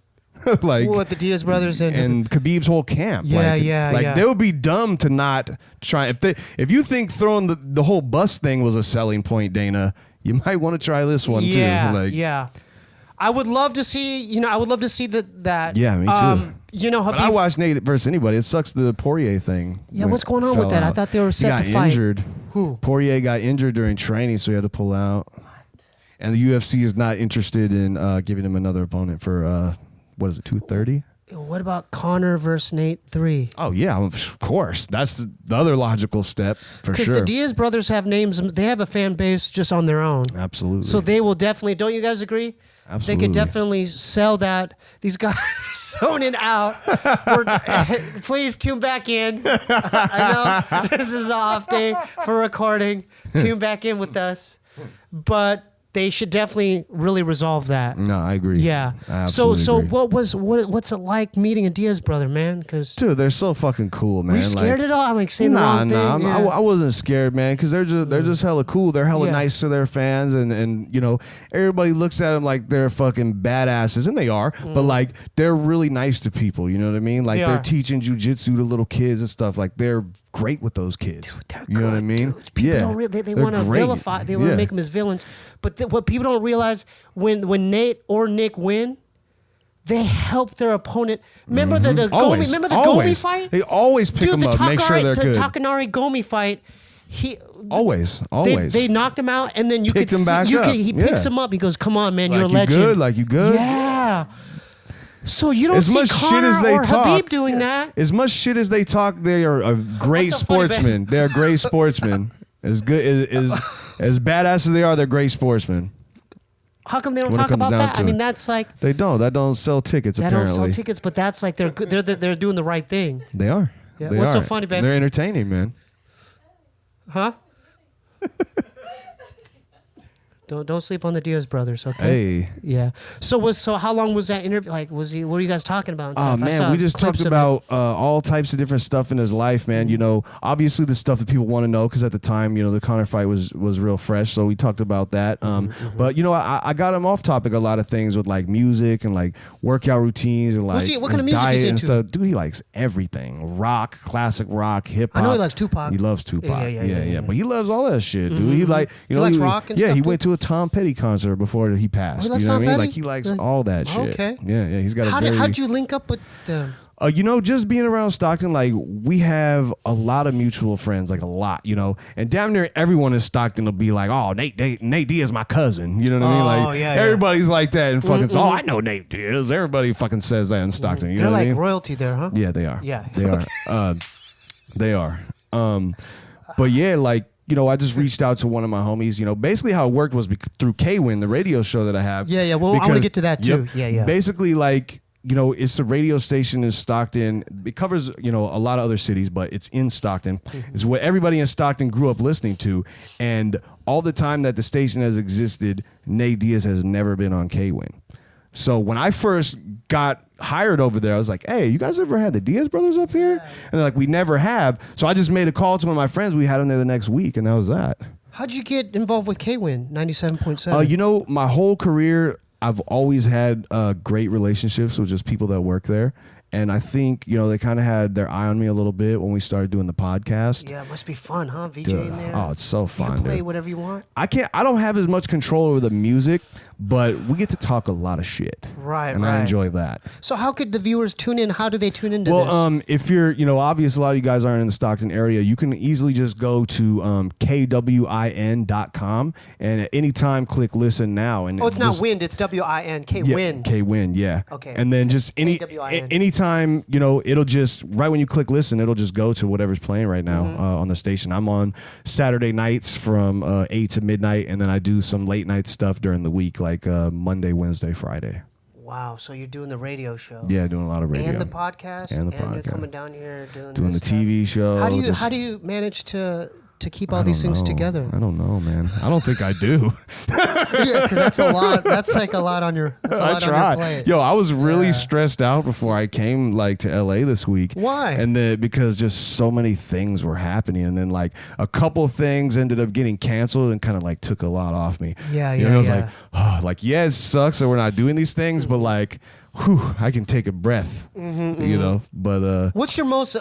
Like What the Diaz brothers and Khabib's whole camp. Yeah, like, yeah, Like yeah. they would be dumb to not try. If you think throwing the whole bus thing was a selling point, Dana, you might want to try this one too. Like, yeah. I would love to see. I would love to see that. Yeah, me too. Habib. But I watched Nate versus anybody. It sucks the Poirier thing. Yeah, what's going on with fell that? I out. thought they were set he to got fight. injured. Who? Poirier got injured during training, so he had to pull out. And the UFC is not interested in giving him another opponent for what is it, 230? What about Conor versus Nate 3? Oh yeah, of course. That's the other logical step for Because sure. the Diaz brothers have names. They have a fan base just on their own. Absolutely. So they will definitely. Don't you guys agree? Absolutely. They could definitely sell that. These guys are zoning out. Please tune back in. I know this is an off day for recording. Tune back in with us. But they should definitely really resolve that. No, I agree. Yeah. I So absolutely agree. what's it like meeting a Diaz brother, man? Because Dude, they're so fucking cool, man. were you scared at all? I'm like saying the Nah, wrong thing. nah. I wasn't scared, man, because they're just hella cool. They're hella Yeah. nice to their fans, and you know, everybody looks at them like they're fucking badasses, and they are. But like, they're really nice to people. You know what I mean? Like They they're are. teaching jujitsu to little kids and stuff. Like they're great with those kids. Dude, they're you know what I good mean? dudes. People don't really, they they're want to great. vilify. They want to Yeah. make them as villains. But what people don't realize when Nate or Nick win, they help their opponent. Remember the Gomi? Always, Remember the always. Gomi fight? They always pick Dude, them up, make sure they're the good. Takanori Gomi fight. Always. They knocked him out, and then you Picked could him see, back he up. picks Yeah. him up. He goes, "Come on, man, Like you're a you legend." good? Like you good? Yeah. So you don't as see much Conor shit as they or talk, Khabib doing that. As much shit as they talk, they are a great What's so funny, sportsmen. They're great sportsmen. As good as badass as they are, they're great sportsmen. How come they don't When it talk comes about down that? to I mean, it. that's like They don't. That don't sell tickets. that Apparently, don't sell tickets, but that's like they're good. They're doing the right thing. They are. Yeah. They What's so are. funny, babe? They're entertaining, man. Huh? Don't sleep on the Diaz brothers, okay? Hey. Yeah. So how long was that interview? Like, what were you guys talking about? And Oh stuff? I man, saw we just clips talked of it. about all types of different stuff in his life, man. You know, obviously the stuff that people want to know because at the time, you know, the Conor fight was real fresh, so we talked about that. But you know, I got him off topic a lot of things with like music and like workout routines and like What kind his of music diet is he and into? stuff. Dude, he likes everything: rock, classic rock, hip hop. I know he likes Tupac. He loves Tupac. Yeah. But he loves all that shit, dude. He like you He know likes rock and yeah, stuff, he too? went to a Tom Petty concert before he passed. he likes You know what I Tom mean? Petty? Like he likes Like- all that shit. Okay. Yeah. He's got a very. How'd you link up with them? You know, just being around Stockton, like we have a lot of mutual friends, like a lot, you know, and damn near everyone in Stockton will be like, "Oh, Nate Diaz, my cousin," you know what I mean? Like yeah. everybody's like that, and fucking, oh, I know Nate Diaz. Everybody fucking says that in Stockton. You They're know what like I mean? royalty there, huh? Yeah, they are. Yeah. they are. They are. But yeah, like. You know, I just reached out to one of my homies. You know, basically how it worked was through K-Win, the radio show that I have. Yeah. Well, I want to get to that too. Yep. Yeah. Basically, like, you know, it's the radio station in Stockton. It covers, you know, a lot of other cities, but it's in Stockton. It's what everybody in Stockton grew up listening to. And all the time that the station has existed, Nate Diaz has never been on K-Win. So when I first got hired over there, I was like, hey, you guys ever had the Diaz brothers up here? And they're like, we never have. So I just made a call to one of my friends. We had them there the next week, and that was that. How'd you get involved with K-Win 97.7? You know, my whole career, I've always had great relationships with just people that work there. And I think, you know, they kind of had their eye on me a little bit when we started doing the podcast. Yeah, it must be fun, huh? VJ Dude, in there. oh, it's so You fun. can play Dude. whatever you want. I don't have as much control over the music, but we get to talk a lot of shit. Right, And I enjoy that. So how could the viewers tune in? How do they tune into Well, this? if you're, you know, obviously a lot of you guys aren't in the Stockton area, you can easily just go to kwin.com and at any time click listen now. And Oh, it's not just- wind. It's WIN. Yeah, K-Win. K-Win, yeah. Okay. And then just KWIN. anytime, you know, it'll just, right when you click listen, it'll just go to whatever's playing right now on the station. I'm on Saturday nights from 8 to midnight, and then I do some late night stuff during the week, like Monday, Wednesday, Friday. Wow. So you're doing the radio show. Yeah, doing a lot of radio. And the podcast. And the you're podcast. coming down here doing Doing the this stuff. TV show. How do you manage to keep all I these don't things know. together? I don't know, man. I don't think I do. Yeah, because that's a lot. That's like a lot on your. That's a lot on your plate. Yo, I was really Yeah. stressed out before I came like to LA this week. Why? And then because just so many things were happening, and then like a couple things ended up getting canceled and kind of like took a lot off me. Yeah, You know, I was yeah. like, yeah, it sucks that we're not doing these things, but like, whew, I can take a breath. You know, but What's your most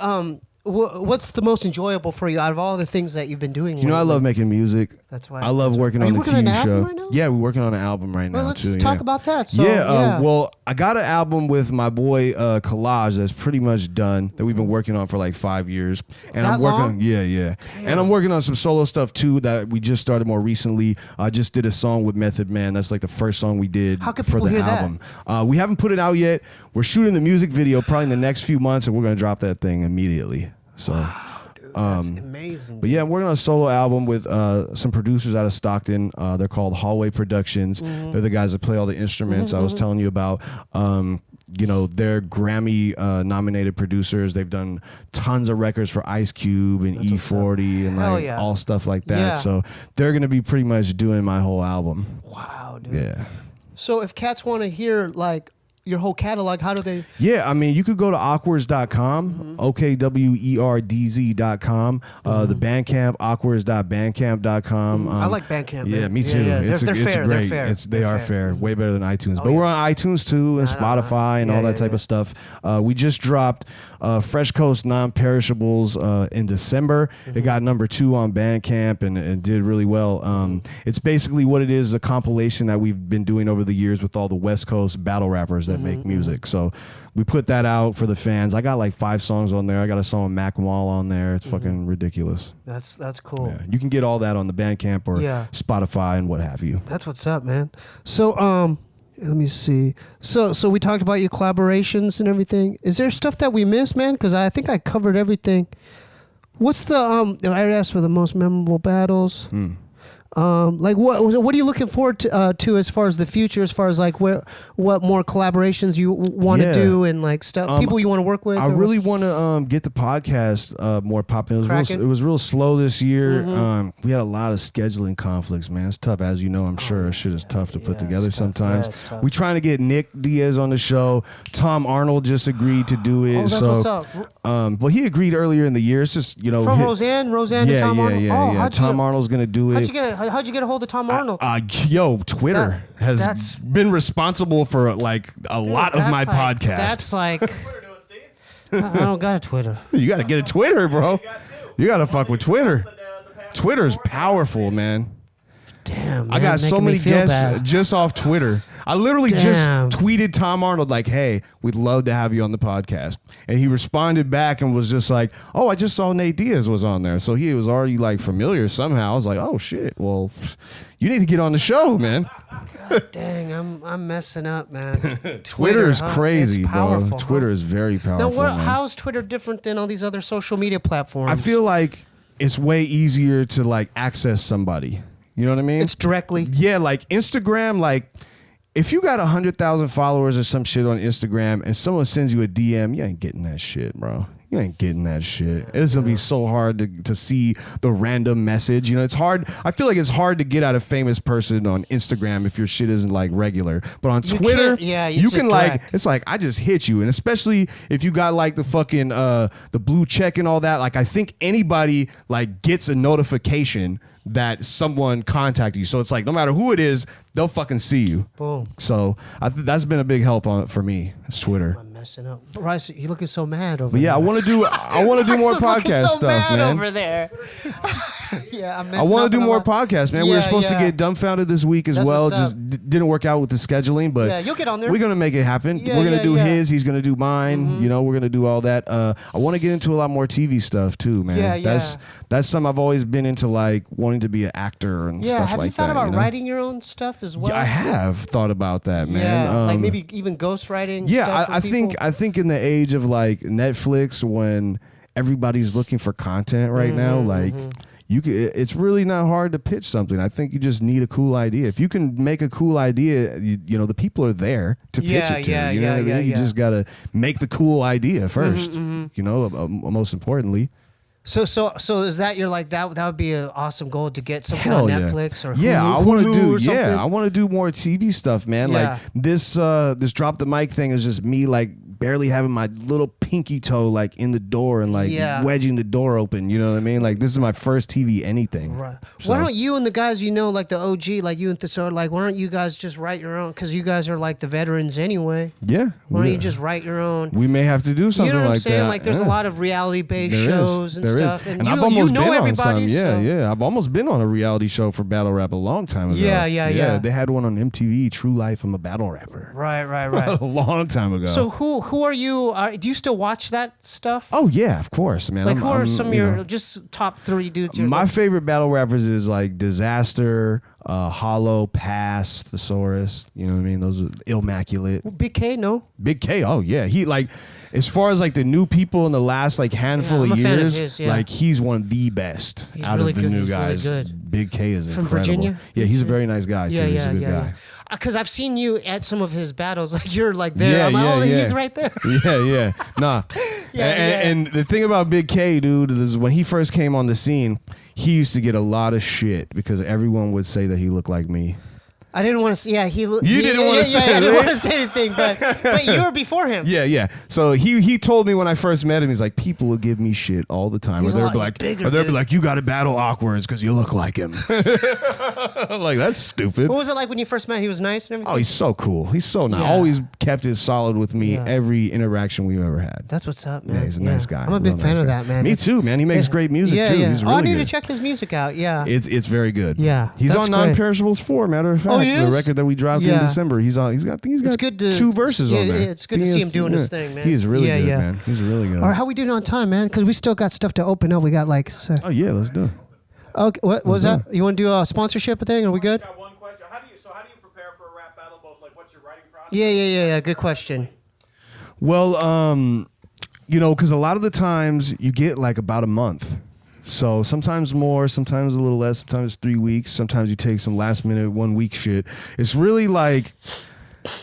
what's the most enjoyable for you out of all the things that you've been doing? you know, I lately? love making music. That's why. I love working Are on you the working on TV an album show. right now? Yeah, we're working on an album right Well, now let's too. talk yeah. about that. So, Yeah, well, I got an album with my boy Collage that's pretty much done that we've been working on for like 5 years, and That I'm working. long? Yeah, and I'm working on some solo stuff too that we just started more recently. I just did a song with Method Man. That's like the first song we did How can for people the hear that? album. We haven't put it out yet. We're shooting the music video probably in the next few months, and we're gonna drop that thing immediately. So. That's amazing. But yeah, I'm working on a solo album with some producers out of Stockton. They're called Hallway Productions. They're the guys that play all the instruments I was telling you about. You know, they're Grammy nominated producers. They've done tons of records for Ice Cube and E40 and Hell like yeah. all stuff like that. Yeah. So they're gonna be pretty much doing my whole album. Wow, dude. Yeah. So if cats want to hear like your whole catalog, how do they? Yeah, I mean, you could go to Okwerdz.com, OKWERDZ.com, the Bandcamp, Okwerdz.bandcamp.com. I like Bandcamp. Yeah, man. me too. Yeah. It's They're fair. great. They're fair. They are fair. Way better than iTunes. But yeah. we're on iTunes too, and I know. Spotify and Yeah, all that yeah, type of stuff. We just dropped Fresh Coast Non-Perishables in December. It got #2 on Bandcamp and did really well. It's basically what it is, a compilation that we've been doing over the years with all the West Coast battle rappers that make music. So we put that out for the fans. I got like 5 songs on there. I got a song with Mac Wall on there. It's fucking ridiculous. That's cool. Yeah. You can get all that on the Bandcamp or Yeah. Spotify and what have you. That's what's up, man. So Let me see. So we talked about your collaborations and everything. Is there stuff that we missed, man? Because I think I covered everything. What's the I asked for the most memorable battles. Like what are you looking forward to as far as the future, as far as like what more collaborations you want to do and like stuff, people you want to work with? I really want to get the podcast more popping. It was real slow this year. We had a lot of scheduling conflicts, man. It's tough, as you know. I'm sure shit is tough to put together sometimes. We trying to get Nick Diaz on the show. Tom Arnold just agreed to do it. That's what's up. Well, he agreed earlier in the year. It's just from Roseanne to Tom Arnold. Yeah. Tom Arnold's gonna do it. How'd you get a hold of Tom Arnold? Twitter has been responsible for like a lot of my podcasts. That's like, Twitter doing, Steve? I don't got a Twitter. You got to get a Twitter, bro. You got to fuck with Twitter. Twitter's powerful, man. Damn, man, I got so many guests just off Twitter. I literally just tweeted Tom Arnold like, hey, we'd love to have you on the podcast. And he responded back and was just like, oh, I just saw Nate Diaz was on there. So he was already like familiar somehow. I was like, oh, shit. Well, you need to get on the show, man. God dang, I'm messing up, man. Twitter is crazy, it's powerful, bro. Twitter is very powerful. Now, how's Twitter different than all these other social media platforms? I feel like it's way easier to like access somebody. You know what I mean? It's directly. Yeah, like Instagram, like if you got 100,000 followers or some shit on Instagram and someone sends you a DM, you ain't getting that shit, bro. You ain't getting that shit. It's gonna be so hard to see the random message. You know, it's hard. I feel like it's hard to get at a famous person on Instagram if your shit isn't like regular. But on Twitter, you can like, it's like I just hit you, and especially if you got like the fucking the blue check and all that. Like I think anybody like gets a notification that someone contacted you. So it's like no matter who it is, they'll fucking see you. Boom. So that's been a big help for me. It's Twitter. I'm messing up. Bryce, you're looking so mad over there. Yeah, I want to do more podcast stuff, man. Over there. Yeah, I'm messing up. I want to do more podcasts, man. We were supposed to get dumbfounded this week as well. Just didn't work out with the scheduling, but yeah, you'll get on there. We're gonna make it happen. We're gonna do his. He's gonna do mine. You know, we're gonna do all that. I want to get into a lot more TV stuff too, man. That's something I've always been into, like wanting to be an actor and stuff like that. Have you thought about writing your own stuff as well? Yeah, I have thought about that, man. Yeah, like maybe even ghostwriting. Yeah, stuff I think in the age of like Netflix, when everybody's looking for content right now, like it's really not hard to pitch something. I think you just need a cool idea. If you can make a cool idea, you know the people are there to pitch it to. You know what I mean? You just gotta make the cool idea first. You know, most importantly. So is that you're like that would be an awesome goal to get something on Netflix or Hulu, I want to do or something? I want to do more TV stuff, man. Like this drop the mic thing is just me like barely having my little pinky toe like in the door and like wedging the door open. You know what I mean? Like this is my first TV anything. Right. So. Why don't you and the guys you know, like the OG, like you and Thesaur, like why don't you guys just write your own? Because you guys are like the veterans anyway. Yeah. Why don't you just write your own? We may have to do something like that. You know what I'm saying? Like there's a lot of reality-based shows and stuff. And I've almost know been everybody. On some. Yeah. I've almost been on a reality show for battle rap a long time ago. Yeah. They had one on MTV, True Life. I'm a battle rapper. Right. A long time ago. So who are you? Do you still watch that stuff? Oh yeah, of course, man. Like who are some of your just top 3 dudes? My favorite battle rappers is like Disaster, Hollow, Pass, Thesaurus. You know what I mean? Those are Immaculate. Well, Big K, no? Big K, oh yeah. He like, as far as like the new people in the last like handful of years, fan of his, like he's one of the best out of the new guys. Really good. Big K is incredible. From Virginia? Yeah, he's a very nice guy too. He's a good guy. Because I've seen you at some of his battles. Like you're like there. I'm like, he's right there. Yeah. Nah. And the thing about Big K, dude, is when he first came on the scene, he used to get a lot of shit because everyone would say that he looked like me. I didn't want to say. Yeah, you didn't want to say. I didn't want to say anything, but you were before him. Yeah. So he told me when I first met him, he's like, people will give me shit all the time, or they'll be like, you got to battle Okwerdz because you look like him. Like that's stupid. What was it like when you first met? He was nice and everything. Oh, he's so cool. He's so nice. Always kept it solid with me every interaction we've ever had. That's what's up, man. Yeah, he's a nice guy. I'm a big fan of that, man. Me too, man. He makes great music too. He's really I need good. to check his music out. Yeah, it's very good. Yeah, he's on Non-Perishables 4. Matter of fact, the record that we dropped in December. He's got it's good 2 verses on there. It's good to see him doing his thing, man. He's really good, man. He's really good. All right, how we doing on time, man? Because we still got stuff to open up. We got like. Oh yeah, let's do it. Okay, what was that? You want to do a sponsorship thing? Are we good? I got one question. How do you prepare for a rap battle? Both like what's your writing Yeah. Good question. Well, you know, because a lot of the times you get like about a month. So sometimes more, sometimes a little less, sometimes 3 weeks. Sometimes you take some last minute 1 week shit. It's really like,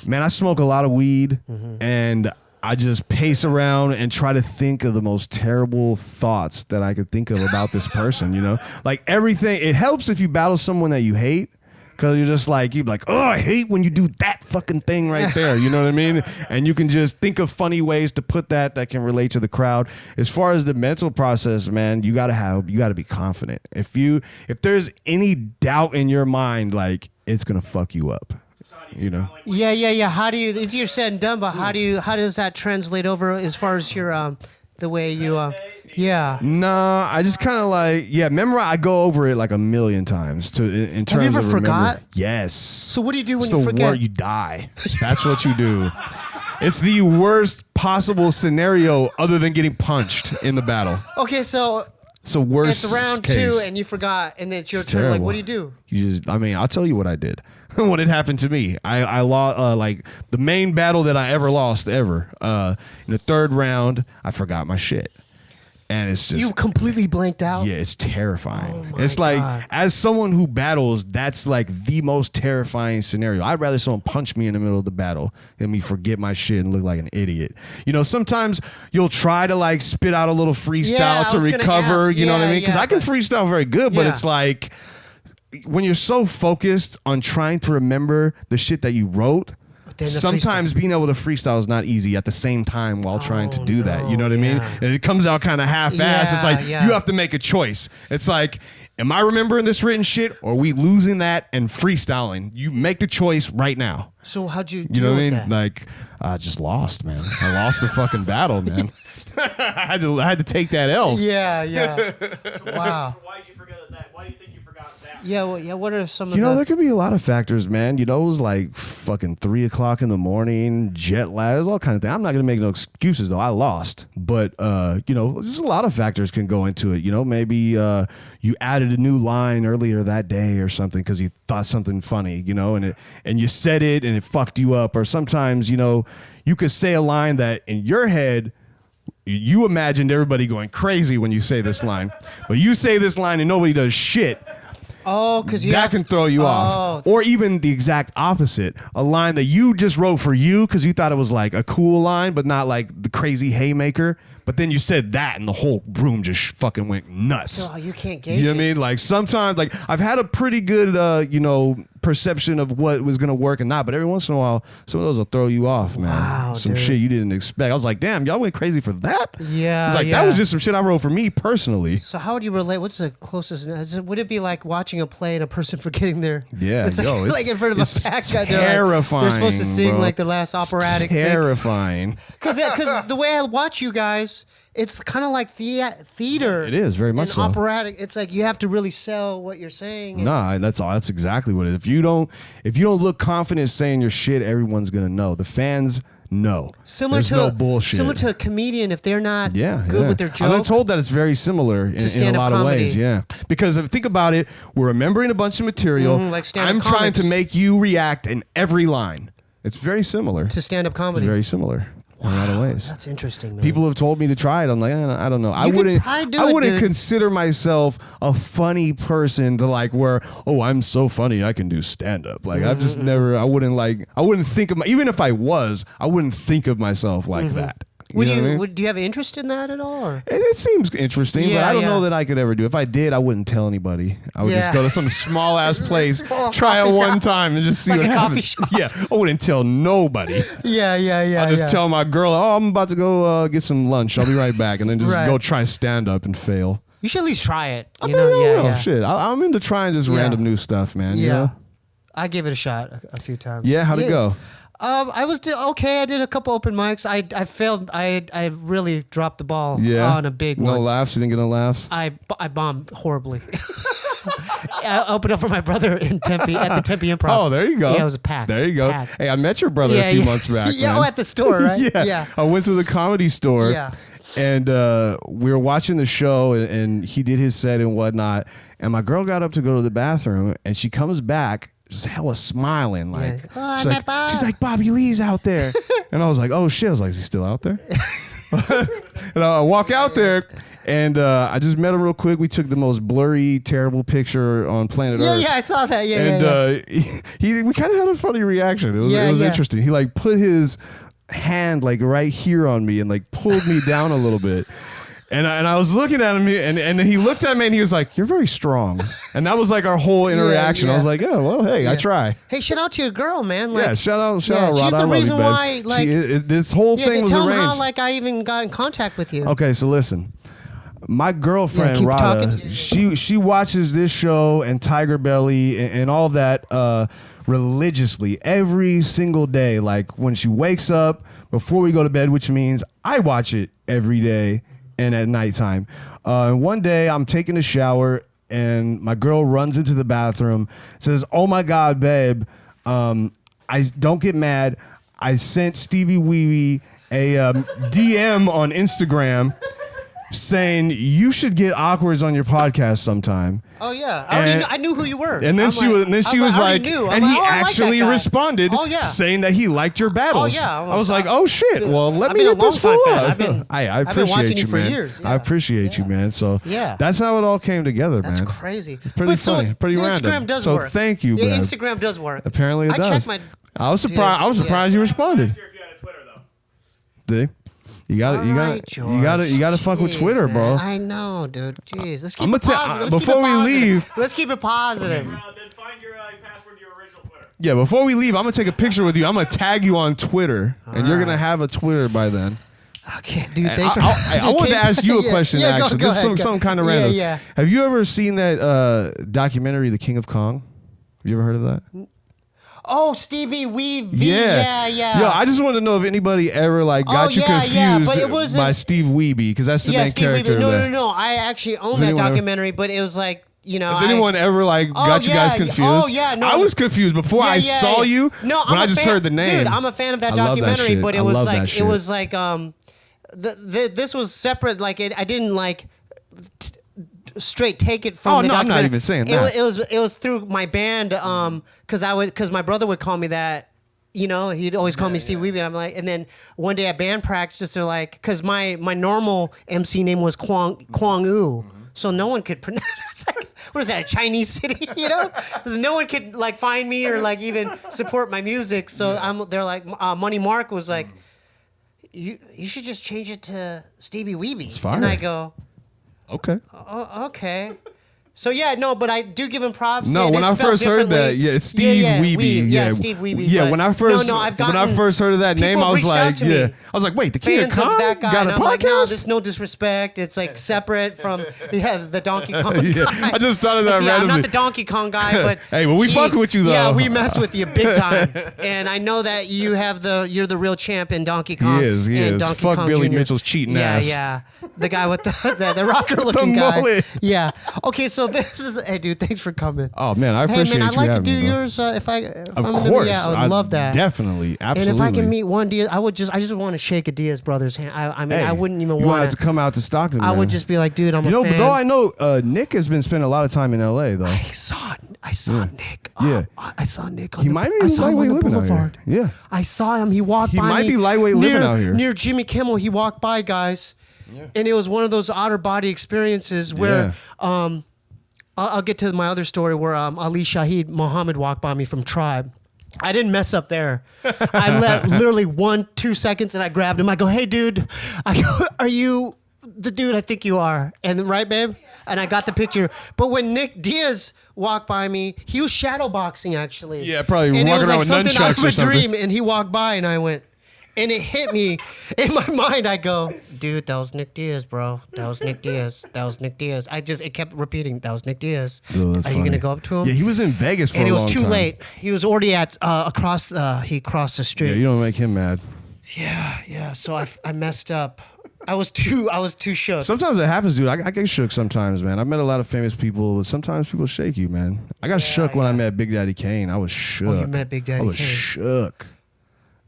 man, I smoke a lot of weed and I just pace around and try to think of the most terrible thoughts that I could think of about this person, you know? Like everything, it helps if you battle someone that you hate. Because you're just like, you'd be like, oh, I hate when you do that fucking thing right there. You know what I mean? And you can just think of funny ways to put that can relate to the crowd. As far as the mental process, man, you gotta be confident. If there's any doubt in your mind, like, it's gonna fuck you up. You know? Yeah. How do you? It's easier said and done, but how does that translate over as far as your the way you Yeah. Nah, I just kind of like, I go over it like a million times in terms of Have you ever forgot? Yes. So what do you do when it's you forget? You die. That's what you do. It's the worst possible scenario other than getting punched in the battle. Okay, so it's the worst it's round case. 2 and you forgot, and then it's your turn. Terrible. Like, what do you do? I'll tell you what I did. What had happened to me. I lost like the main battle that I ever lost ever. In the 3rd round, I forgot my shit. And it's just... You completely blanked out? Yeah, it's terrifying. Oh It's like, God. as someone who battles, that's like the most terrifying scenario. I'd rather someone punch me in the middle of the battle than me forget my shit and look like an idiot. You know, sometimes you'll try to like spit out a little freestyle to recover, you know what I mean? Because I can freestyle very good, but it's like, when you're so focused on trying to remember the shit that you wrote, sometimes being able to freestyle is not easy at the same time while trying to do that. You know what I mean? And it comes out kind of half-assed. It's like, you have to make a choice. It's like, am I remembering this written shit or are we losing that and freestyling? You make the choice right now. So how'd you do You know what I mean? that? Like, I just lost, man. I lost the fucking battle, man. I had to take that L. Yeah. Wow. Why did you forget that? Why do you think you forgot that? Yeah, what are some of You know, the... there could be a lot of factors, man. You know, it was like fucking 3 o'clock in the morning, jet lag, there's all kind of things. I'm not going to make no excuses, though. I lost. But, you know, there's a lot of factors can go into it. You know, maybe you added a new line earlier that day or something because you thought something funny, you know, and you said it and it fucked you up. Or sometimes, you know, you could say a line that in your head, you imagined everybody going crazy when you say this line. But you say this line and nobody does shit. Oh, because that can throw you off. Or even the exact opposite. A line that you just wrote for you because you thought it was like a cool line, but not like the crazy haymaker. But then you said that and the whole room just fucking went nuts. So you can't gauge You know what I mean? Like sometimes, like I've had a pretty good, you know, perception of what was going to work and not. But every once in a while, some of those will throw you off, man. Wow, some dude. shit you didn't expect. I was like, damn, y'all went crazy for that? Yeah, It's like, that was just some shit I wrote for me personally. So how would you relate? What's the closest? Would it be like watching a play and a person forgetting their... Yeah, it's like, it's like in front of a pack. Terrifying. They're supposed to sing bro. like their last operatic thing. Terrifying. Because the way I watch you guys, it's kind of like theater. It is very much and so. operatic. It's like you have to really sell what you're saying. Nah, that's all. That's exactly what it is. If you don't look confident saying your shit, everyone's gonna know. The fans know. There's no bullshit. Similar to a comedian, if they're not good with their jokes. I've been told that it's very similar in a lot of ways. Yeah, because if think about it, we're remembering a bunch of material. Like stand-up I'm trying comics. to make you react in every line. It's very similar To stand-up comedy. It's very similar. In a lot of ways. That's interesting, man. People have told me to try it. I'm like, I don't know. I could wouldn't. probably do I it, wouldn't dude. consider myself a funny person to like where. Oh, I'm so funny. I can do stand up. Like I've just never. I wouldn't think of. Even if I was, I wouldn't think of myself like that. Would know you? what I mean? Do you have interest in that at all? Or? It seems interesting, but Yeah, I don't yeah. know that I could ever do it. If I did, I wouldn't tell anybody. I would just Yeah. go to some small ass place, Small try it coffee one shop. time, and just see Like what a coffee happens. shop. Yeah, I wouldn't tell nobody. Yeah. I'll just tell my girl, oh, I'm about to go get some lunch. I'll be right back, and then just Right. go try stand up and fail. You should at least try it. I You mean, know? I don't know. Yeah. Shit, I'm into trying just Yeah. random new stuff, man. Yeah. You know? I gave it a shot a few times. Yeah, how'd it go? I was okay. I did a couple open mics. I failed. I really dropped the ball Yeah. on a big No one. laughs. You didn't get no laughs. I bombed horribly. I opened up for my brother in Tempe at the Tempe Improv. Oh, there you go. Yeah, it was packed. There you go. Packed. Hey, I met your brother a few months back. Yeah, man. at the store, right? Yeah. I went to the Comedy Store. Yeah. And we were watching the show, and he did his set and whatnot. And my girl got up to go to the bathroom, and she comes back. just hella smiling. Like, Oh, she's like, Bobby Lee's out there. And I was like, oh shit. I was like, is he still out there? And I walk out there, and I just met him real quick. We took the most blurry, terrible picture on planet Earth. Yeah, I saw that. Yeah, and we kind of had a funny reaction. It was interesting. He like put his hand like right here on me and like pulled me down a little bit. And I was looking at him, and then he looked at me, and he was like, "You're very strong." And that was like our whole interaction. I was like, "Oh, well, hey, I try." Hey, shout out to your girl, man. Like, yeah, shout out, she's Rod. the reason why, like, this whole thing was tell arranged. him how, like, I even got in contact with you. Okay, so listen. My girlfriend, keep Rada, talking. she watches this show and Tiger Belly and all that religiously every single day. Like when she wakes up, before we go to bed, which means I watch it every day and at nighttime. And one day I'm taking a shower and my girl runs into the bathroom, says, "Oh my God, babe, I don't get mad. I sent Steebee Weebee a DM on Instagram saying you should get Okwerdz on your podcast sometime." Oh yeah, I knew who you were. And then she was like, and he actually responded, saying that he liked your battles. Oh yeah, I was like, oh shit. Well, let me get this fool up. I appreciate watching you, for man. years. Yeah. I appreciate you, man. So that's how it all came together, man. That's crazy. It's pretty funny, pretty random. Instagram does so work. thank you, man. Instagram does work. Apparently it does. I checked my. I was surprised. I was surprised you responded. If you had a Twitter though. See? You gotta fuck with Twitter, bro. I know, dude. Jeez, let's keep I'm it positive. before we leave, let's keep it positive. Then find your password to your original Twitter. yeah, before we leave, I'm gonna take a picture with you. I'm gonna tag you on Twitter, and you're gonna have a Twitter by then. Okay, dude. Thanks I wanted to ask you a question. Actually, go this ahead, is something kind of random. Yeah. Have you ever seen that documentary, The King of Kong? Have you ever heard of that? Oh, Steebee Weebee. Yeah. Yo, I just wanted to know if anybody ever like got you confused but it wasn't, by Steve Weebee, because that's the main Steve character. Weebee. No. I actually own that documentary, but it was like, you know. Has anyone ever like got you guys confused? Oh yeah, no. I was confused before I saw you. No, when I just heard the name. Dude, I'm a fan of that documentary, but it was like this was separate. Like I didn't like. Straight take it from the documentary. I'm not even saying that. It was through my band because my brother would call me that. You know, he'd always call me Steve Weebee. And I'm like, and then one day at band practice, they're like, because my normal MC name was Kwang U, so no one could pronounce. Like, what is that, a Chinese city? You know, no one could like find me or like even support my music. So they're like, Money Mark was like, you should just change it to Steebee Weebee. It's fire. And I go, okay. Oh, okay. So yeah, no, but I do give him props. No, when I first heard that, it's Steve Weebee. Yeah, Steve Weebee. Yeah, when I first heard of that name, I was like, I was like, wait, the King of Kong that guy, got a and I'm podcast? like, no, there's no disrespect. It's like separate from the Donkey Kong guy. I just thought of that randomly. I'm not the Donkey Kong guy, but hey, well, we fucking with you though. Yeah, we mess with you big time, and I know that you're the real champ in Donkey Kong. He is. Donkey Fuck Kong Billy Jr. Mitchell's cheating ass. Yeah, the guy with the rocker looking guy. Mullet. Yeah. Okay, so this is. Hey, dude, thanks for coming. Oh man, I appreciate you. I'd like to do me, yours if I'm of in course, I would love that. Definitely, absolutely. And if I can meet one Diaz, I just want to shake a Diaz brother's hand. I mean, I wouldn't even want to come out to Stockton. I would just be like, dude, I'm a fan. Though I know Nick has been spending a lot of time in LA though. I saw Nick. Yeah, I saw Nick. He might be lightweight living out here. Yeah, I saw him. He walked by me. He might be lightweight living out here near Jimmy Kimmel. He walked by, guys, and it was one of those outer body experiences where. I'll get to my other story where Ali Shaheed Muhammad walked by me from Tribe. I didn't mess up there. I let literally 1-2 seconds and I grabbed him. I go, hey, dude, are you the dude I think you are? And right, babe? And I got the picture. But when Nick Diaz walked by me, he was shadowboxing actually. Yeah, probably and walking around with something out nunchucks of a or something. dream. And he walked by and I went, and it hit me in my mind. I go, dude, that was Nick Diaz, bro. That was Nick Diaz. That was Nick Diaz. It kept repeating, that was Nick Diaz. Are you going to go up to him? Yeah, he was in Vegas for a long time. And it was too late. He was already at, he crossed the street. Yeah, you don't make him mad. Yeah. So I messed up. I was too shook. Sometimes it happens, dude. I get shook sometimes, man. I met a lot of famous people. Sometimes people shake you, man. I got shook when I met Big Daddy Kane. I was shook. Oh, you met Big Daddy Kane. I was shook.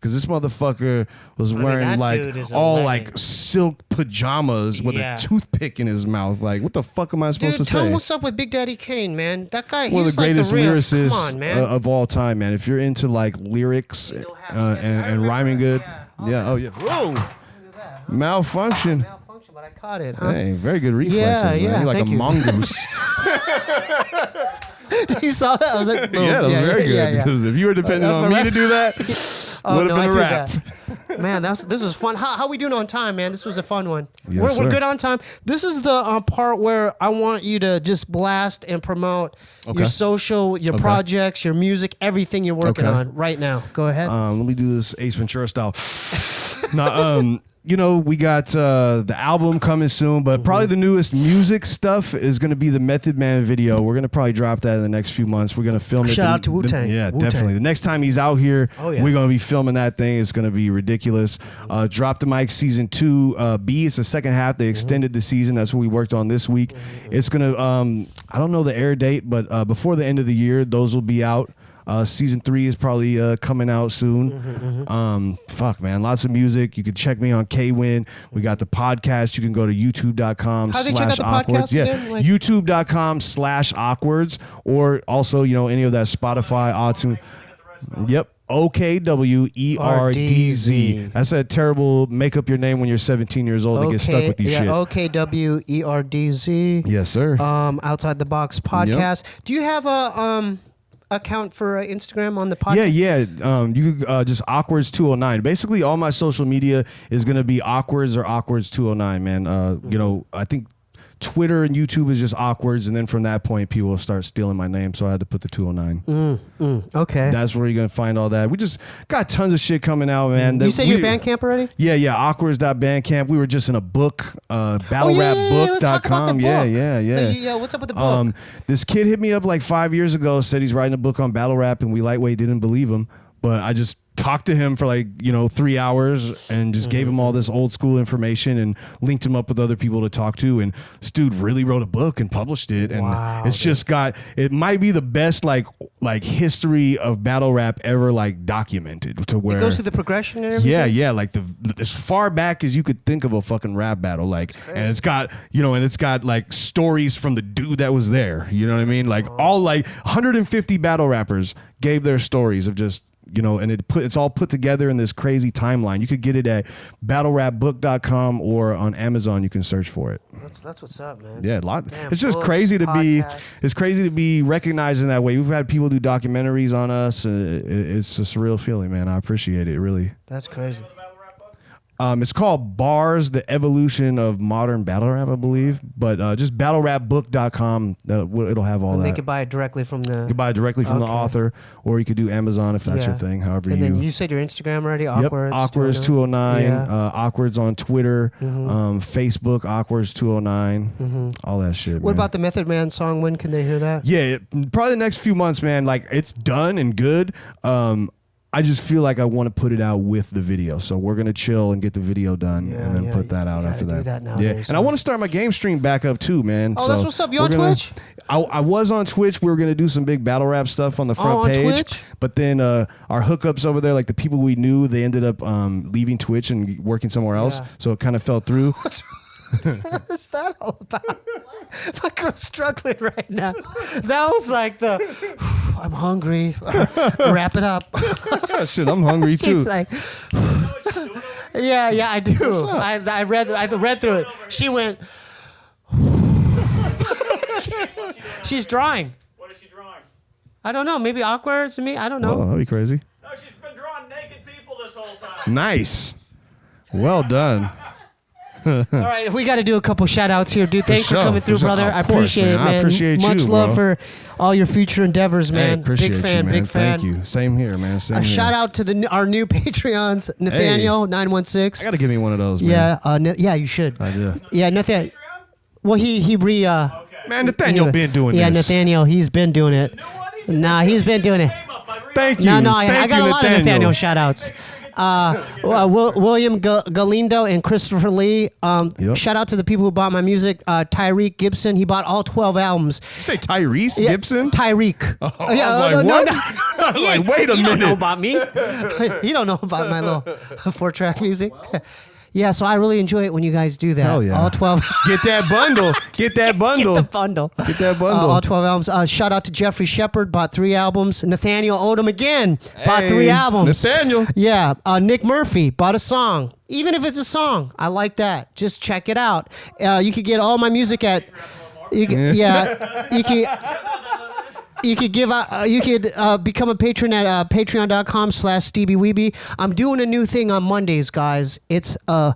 because this motherfucker was wearing that like dude is a all legend. like silk pajamas with a toothpick in his mouth. Like, what the fuck am I supposed to say? Tell him what's up with Big Daddy Kane, man. That guy, One of he's the greatest like the real, lyricists come on, man. of all time, man. If you're into like lyrics and rhyming good, oh yeah. Whoa, malfunction. Malfunction, but I caught it. Huh? Hey, very good reflexes, man. You're like thank a you. mongoose. You saw that? I was like, boom. Yeah, that was very good. Because if you were depending on me to do that, would have been a wrap. Man, this was fun. How we doing on time, man? This was a fun one. Yes, we're sir. good on time. This is the part where I want you to just blast and promote your social, your projects, your music, everything you're working on right now. Go ahead. Let me do this Ace Ventura style. Now, you know, we got the album coming soon, but probably the newest music stuff is going to be the Method Man video. We're going to probably drop that in the next few months. We're going to film it. Shout out to Wu-Tang. Yeah, Wu-Tang. definitely. The next time he's out here, yeah. we're going to be filming that thing. It's going to be ridiculous. Drop the Mic Season 2 B. It's the second half. They extended the season. That's what we worked on this week. It's going to, I don't know the air date, but before the end of the year, those will be out. Season 3 is probably coming out soon. Fuck, man. Lots of music. You can check me on Kwin. We got the podcast. You can go to youtube.com/Okwerdz. How do they check out the podcast again? Like- youtube.com/Okwerdz, or also, you know, any of that Spotify, iTunes. Yep. OKWERDZ. That's that terrible make up your name when you're 17 years old and get stuck with these shit. OKWERDZ. Yes, sir. Outside the Box podcast. Do you have a account for Instagram on the podcast? Yeah. You could just Okwerdz209. Basically, all my social media is gonna be Okwerdz or Okwerdz209, man. You know, I think Twitter and YouTube is just Okwerdz, and then from that point, people will start stealing my name, so I had to put the 209. Okay. That's where you're gonna find all that. We just got tons of shit coming out, man. You said your Bandcamp already? Yeah. Okwerdz.bandcamp. We were just in a book, battlerapbook.com. Let's talk about the book. Yeah. Yeah, what's up with the book? This kid hit me up like 5 years ago, said he's writing a book on battle rap, and we lightweight didn't believe him. But I just talked to him for like, 3 hours and just gave him all this old school information and linked him up with other people to talk to. And this dude really wrote a book and published it. And it's just it might be the best like history of battle rap ever like documented, to where It goes through the progression and everything? Yeah, like as far back as you could think of a fucking rap battle, like, and it's got like stories from the dude that was there. You know what I mean? Like all like 150 battle rappers gave their stories of just, and it's all put together in this crazy timeline. You could get it at battlerapbook.com or on Amazon. You can search for it. That's what's up, man. Yeah, a lot. Damn, it's just books, crazy to podcast. it's crazy to be recognized in that way. We've had people do documentaries on us. It's a surreal feeling, man. I appreciate it, really. That's crazy. It's called Bars, the Evolution of Modern Battle Rap, I believe. But just battlerapbook.com, it'll have all that. They could buy it directly from the... You can buy it directly from the author, or you could do Amazon if that's your thing, however and you... then you said your Instagram already, Yep, Okwerdz. Okwerdz209, Okwerdz on Twitter, Facebook, Okwerdz209, all that shit, What man. about the Method Man song? When can they hear that? Yeah, probably the next few months, man. Like, it's done and good. I just feel like I want to put it out with the video, so we're gonna chill and get the video done, and then put that out after that. Do that nowadays, and I want to start my game stream back up too, man. Oh, so that's what's up. You on Twitch? I was on Twitch. We were gonna do some big battle rap stuff on the front on page, Twitch? but then our hookups over there, like the people we knew, they ended up leaving Twitch and working somewhere else, so it kind of fell through. What is that all about? My girl's struggling right now. That was like I'm hungry. Wrap it up. Shit, I'm hungry too. She's like, yeah, I do. I read through it. She went. She's drawing. What is she drawing? I don't know. Maybe Okwerdz to me. I don't know. Oh, that'd be crazy. No, she's been drawing naked people this whole time. Nice. Well done. All right, we got to do a couple shout outs here, dude. Thanks for coming through, brother. Of I course, appreciate it, man. I appreciate you, Much bro. love for all your future endeavors, man. Hey, appreciate big fan, you, man. big fan. Thank you. Same here, man. Same here. Shout out to our new Patreons, Nathaniel 916. I gotta give me one of those, man. Yeah, you should. I do. Yeah, Nathaniel. Well, he Man, Nathaniel been doing yeah, this. Nathaniel, he's been doing it. Nah, he's been doing it. Thank you. No, I Thank got you, a lot of Nathaniel shout outs. William Galindo and Christopher Lee. Shout out to the people who bought my music. Tyreek Gibson, he bought all 12 albums. You say Tyrese Gibson? Tyreek. Oh, I was like, what? I was like, wait a minute. You don't know about me. You don't know about my little 4-track music. Yeah, so I really enjoy it when you guys do that. Hell yeah. All 12. Get that bundle. Get that bundle. Get the bundle. Get that bundle. All 12 albums. Shout out to Jeffrey Shepard, bought 3 albums. Nathaniel Odom again, bought 3 albums. Nathaniel. Yeah. Nick Murphy bought a song. Even if it's a song, I like that. Just check it out. You could get all my music at. You could become a patron at patreon.com/Steebee Weebee. I'm doing a new thing on Mondays, guys. It's a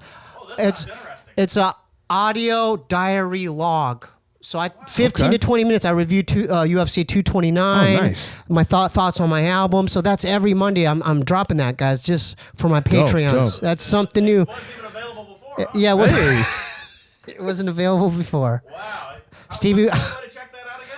audio diary log. So 15 to 20 minutes. I reviewed UFC 229. Oh, nice. My thoughts on my album. So that's every Monday. I'm dropping that, guys, just for my Patreons. Dope. That's something new. It wasn't even available before. Huh? Yeah, it wasn't available before. Wow. Stevie. How to check that out again?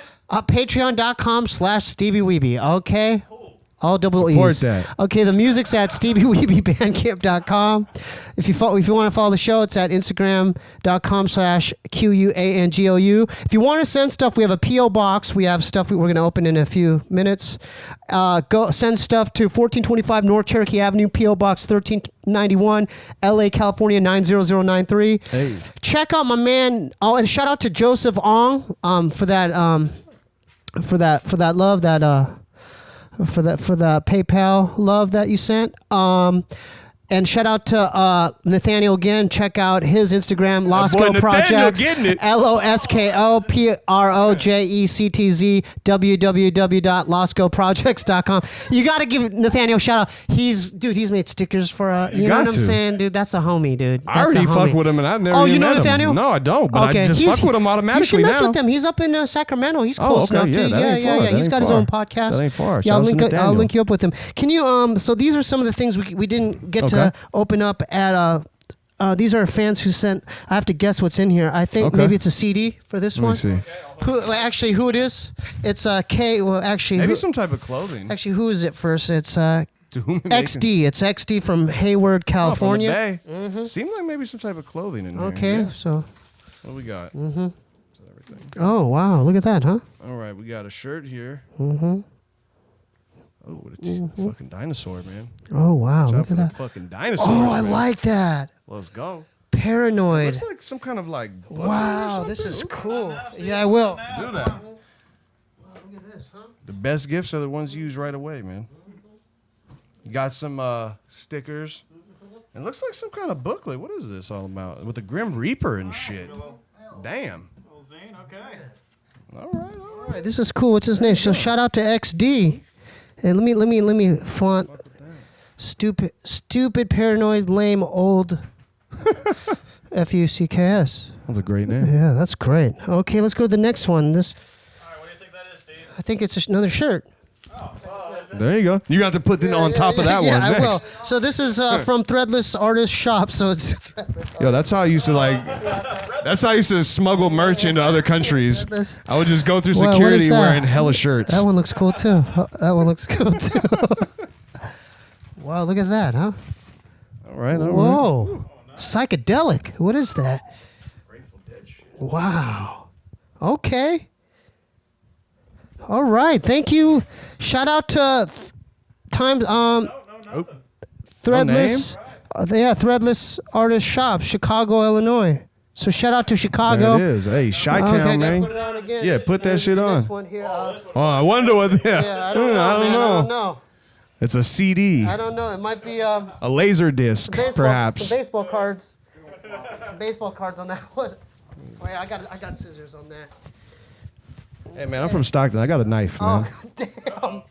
Patreon.com/Steebee Weebee. Okay. Cool. All double Support E's. that. Okay, the music's at SteebieWeebieBandcamp.com. If you want to follow the show, it's at Instagram.com/QUANGOU. If you want to send stuff, we have a P.O. box. We have stuff we're going to open in a few minutes. Go send stuff to 1425 North Cherokee Avenue, P.O. Box 1391, LA, California 90093. Hey. Check out my man. Oh, and shout out to Joseph Ong for that love that. For the PayPal love that you sent. And shout out to Nathaniel again. Check out his Instagram, Losco Projects. LOSKOPROJECTZ www.loscoprojects.com. You got to give Nathaniel a shout out. He's made stickers for you know what I'm saying, dude? That's a homie, dude. I already fuck with him and I've never Oh, even you know met Nathaniel? him. No, I don't, but I just fuck with him automatically you should mess now. with him. He's up in Sacramento. He's close enough to yeah. He's got his own podcast. That ain't far. Yeah, I'll link you up with him. Can you so these are some of the things we didn't get to open up at these are fans who sent. I have to guess what's in here. I think maybe it's a CD for this one. Let me see. Who it is? It's K. Well, actually, Maybe some type of clothing. Actually, who is it first? It's To whom XD. It's XD from Hayward, California. Oh, from the Bay. Seemed like maybe some type of clothing in there. Okay, Yeah. so. What we got? Everything. Everything. Oh wow! Look at that, huh? All right, we got a shirt here. Oh, what a fucking dinosaur, man. Oh wow! Shout out Look for at that. fucking dinosaur. Oh, I man. like that. Let's go. Paranoid. Looks like some kind of like. button or Wow, this something. is cool. Yeah, I will. Do that. Look at this, huh? The best gifts are the ones you use right away, man. You got some stickers. It looks like some kind of booklet. What is this all about? With the Grim Reaper and shit. Damn. Little Zane, okay. All right. All right, this is cool. What's his name? So shout out to XD. And let me font. Stupid, paranoid, lame, old. FUCKS. That's a great name. Yeah, that's great. Okay, let's go to the next one. This, All right, what do you think that is, Steve? I think it's another shirt. There you go. You got to put it on top of that one I next. will. So this is from Threadless Artist Shop. So it's Yo, that's how I used to That's how I used to smuggle merch into other countries. I would just go through Wow, what security is that? wearing hella shirts. that one looks cool too. That one looks cool too. Wow, look at that, huh? All right. Whoa, psychedelic. What is that? Grateful Ditch. Wow. Okay. All right. Thank you. Shout out to Threadless. Threadless Artist Shop, Chicago, Illinois. So shout out to Chicago. There it is. Hey, Chi-Town, Okay, man. gotta put it on again. Yeah, put that There's shit the on. next one here. Oh, I wonder what. Yeah, I don't know. I don't man. know. I don't know. It's a CD. I don't know. It might be A laser disc, perhaps. Some baseball cards. Some baseball cards on that one. Wait, I got scissors on that. Hey, man, I'm from Stockton. I got a knife, man. Oh, damn.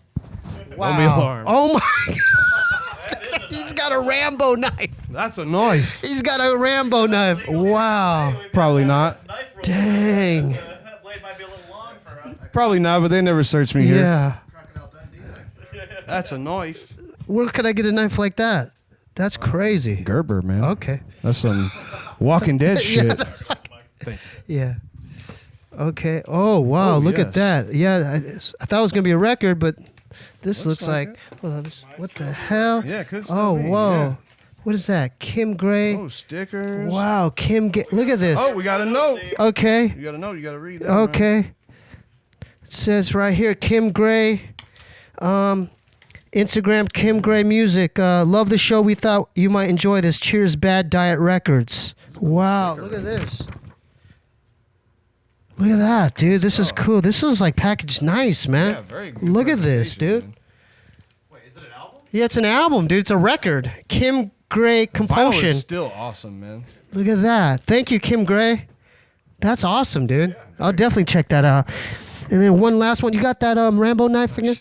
Wow. Don't be alarmed. Oh, my God. He's got a Rambo knife. That's a knife. He's got a Rambo knife. Wow. Probably not. Dang. That blade might be a little long for Probably not, but they never searched me here. Yeah. That's a knife. Where could I get a knife like that? That's crazy. Gerber, man. Okay. That's some Walking Dead shit. Yeah, that's yeah. Okay. Oh, wow. Oh, Look yes. at that. Yeah. I thought it was going to be a record, but This looks like what the hell? Yeah, could Oh, still be, whoa. yeah. What is that? Kim Gray. Oh, stickers. Wow, look at this. Oh, we got a note. Okay. You got a note. You got to read that. Okay. Man. It says right here, Kim Gray. Instagram, Kim Gray Music. Love the show. We thought you might enjoy this. Cheers, Bad Diet Records. Wow, look at this. Look at that, dude. This is cool. This is like packaged nice, man. Yeah, very good. Look at this, dude. Man. Wait, is it an album? Yeah, it's an album, dude. It's a record. Kim Gray Vinyl Compulsion. is still awesome, man. Look at that. Thank you, Kim Gray. That's awesome, dude. I'll definitely check that out. And then one last one. You got that Rambo knife again?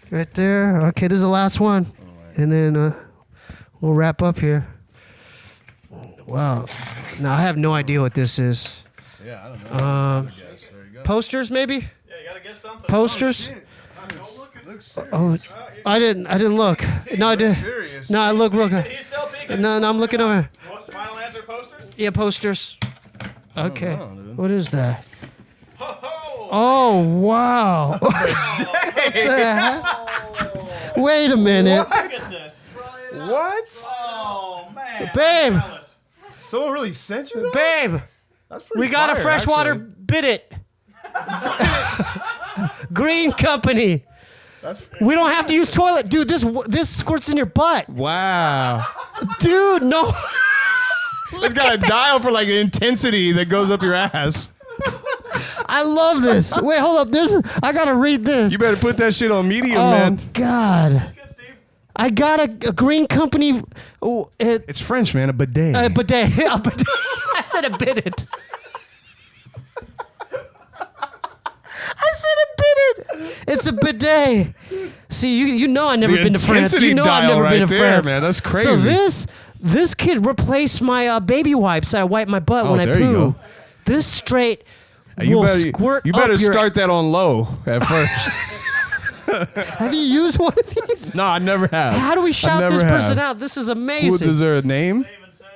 Right there. Okay, this is the last one. And then we'll wrap up here. Wow. Now, I have no idea what this is. Yeah, I don't know. There you go. Posters, maybe? Yeah, you gotta guess something. Posters? Looks serious. Oh, I didn't look. No, I did. Serious. No, I look real good. He's still peeking. No, I'm looking over. What's the final answer? Posters? Yeah, posters. Okay. know, dude. What is that? Ho ho! Oh, wow. What the heck? Wait a minute. Look at this. What? Oh man. Babe. I'm jealous. Someone really sent you that? Babe, That's pretty we got a fire, freshwater actually. bid it. Green company. We don't have to use toilet. Dude, this squirts in your butt. Wow. Dude, no. It's got a dial for like intensity that goes up your ass. I love this. Wait, hold up. I got to read this. You better put that shit on medium, Oh, man. God. That's good, Steve. I got a green company. Oh, It's French, man. A bidet. a bidet. A bidet. I said a bidet. I said a bidet. It's a bidet. See, you know I've never The been to France. You intensity know I've dial never been right to there, France. man. That's So crazy. this kid replaced my baby wipes. I wipe my butt when I there you poo. go. This straight You will better, squirt you better up your... start that on low at first. Have you used one of these? No, I never have. How do we I shout never this person have. out? This is Who, amazing. is there a name? Even said,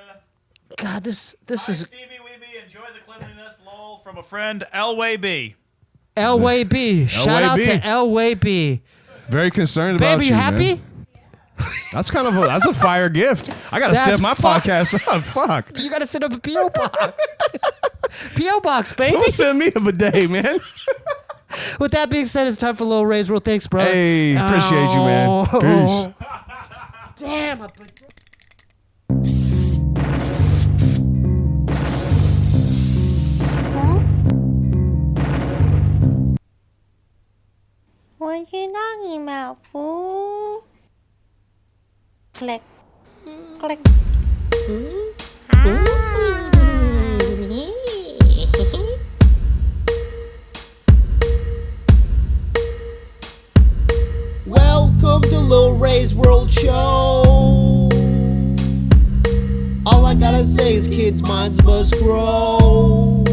God, this Hi, is Steebee Weebee. Enjoy the cleanliness. Lol from a friend, L-Way-B. LWB. Shout out to LWB. Very concerned about Baby, you, you happy? man. That's that's a fire gift. I gotta That's step my podcast up. Fuck. You got to set up a P.O. box. P.O. box, baby. Someone send me a bidet, man. With that being said, it's time for Little Ray's World. Thanks, bro. Hey, appreciate you, man. Peace. Damn. What you talking about, fool? Click. Click. Welcome to Lil Ray's World Show. All I gotta say is kids' minds must grow.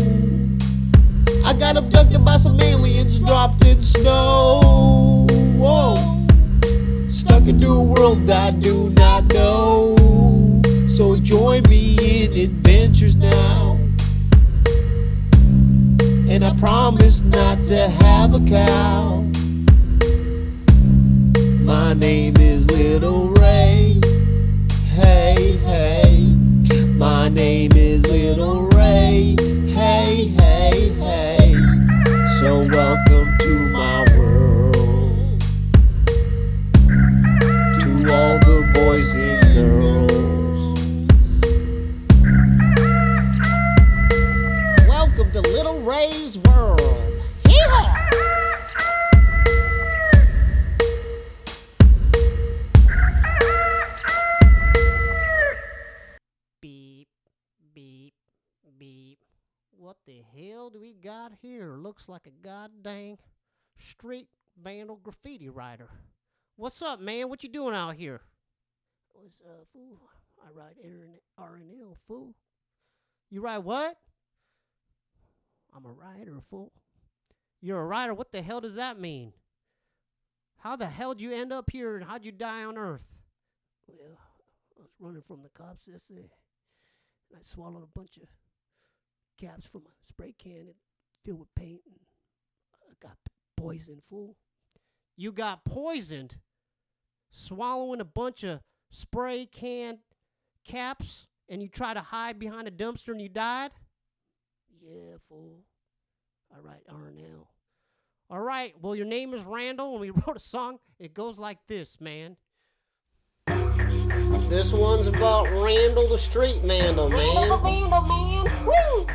I got abducted by some aliens and dropped in snow. Whoa. Stuck into a world I do not know. So join me in adventures now. And I promise not to have a cow. My name is Little Ray. Hey, hey. My name is Little Ray. Hey, hey, hey. So welcome to my world. To all the boys and girls. Welcome to Little Ray's world. Hee-haw! Beep, beep, beep. What the hell do we got here? Looks like a goddamn street vandal graffiti writer. What's up, man? What you doing out here? What's up, fool? I write RNL, fool. You write what? I'm a writer, fool. You're a writer? What the hell does that mean? How the hell did you end up here and how'd you die on Earth? Well, I was running from the cops yesterday. And I swallowed a bunch of caps from a spray can and filled with paint. And I got poisoned, fool. You got poisoned swallowing a bunch of spray can caps and you try to hide behind a dumpster and you died? Yeah, fool. All right, Arnell. All right, well, your name is Randall, and we wrote a song. It goes like this, man. This one's about Randall the Street Vandal, man. Randall the Vandal, man. Woo!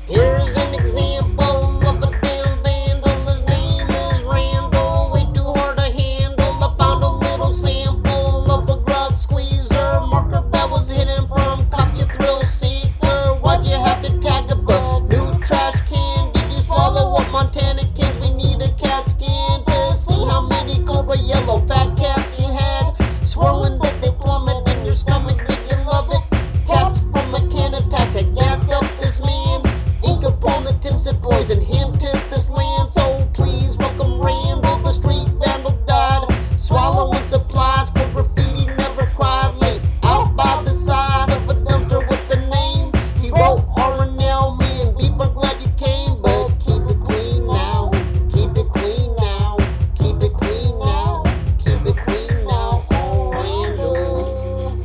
Here's an example of a damn vandal. His name is Randall. Way too hard to handle. I found a little sample of a grog squeezer marker that was hidden from cops. You thrill seeker. Why'd you have to tag a new trash can? Did you swallow up Montana cans? We need a CAT scan to see how many Cobra Yellow fat caps you had. Swirling that they plummet in your stomach. Did you love it? Caps from a can attack had gassed up this man. Ink upon the tips that poisoned him to this land. So please welcome Randall, the street vandal died. Swallowing supplies for graffiti, never cried. Laid out by the side of a dumpster with the name. He wrote R&L, me and people glad you came. But keep it clean now, keep it clean now, keep it clean now, keep it clean now. Oh, Randall,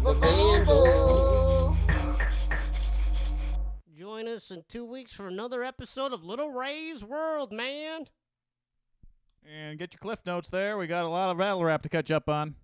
the vandal. Join us in 2 weeks for another episode of Little Ray's World, man. And get your cliff notes there. We got a lot of battle rap to catch up on.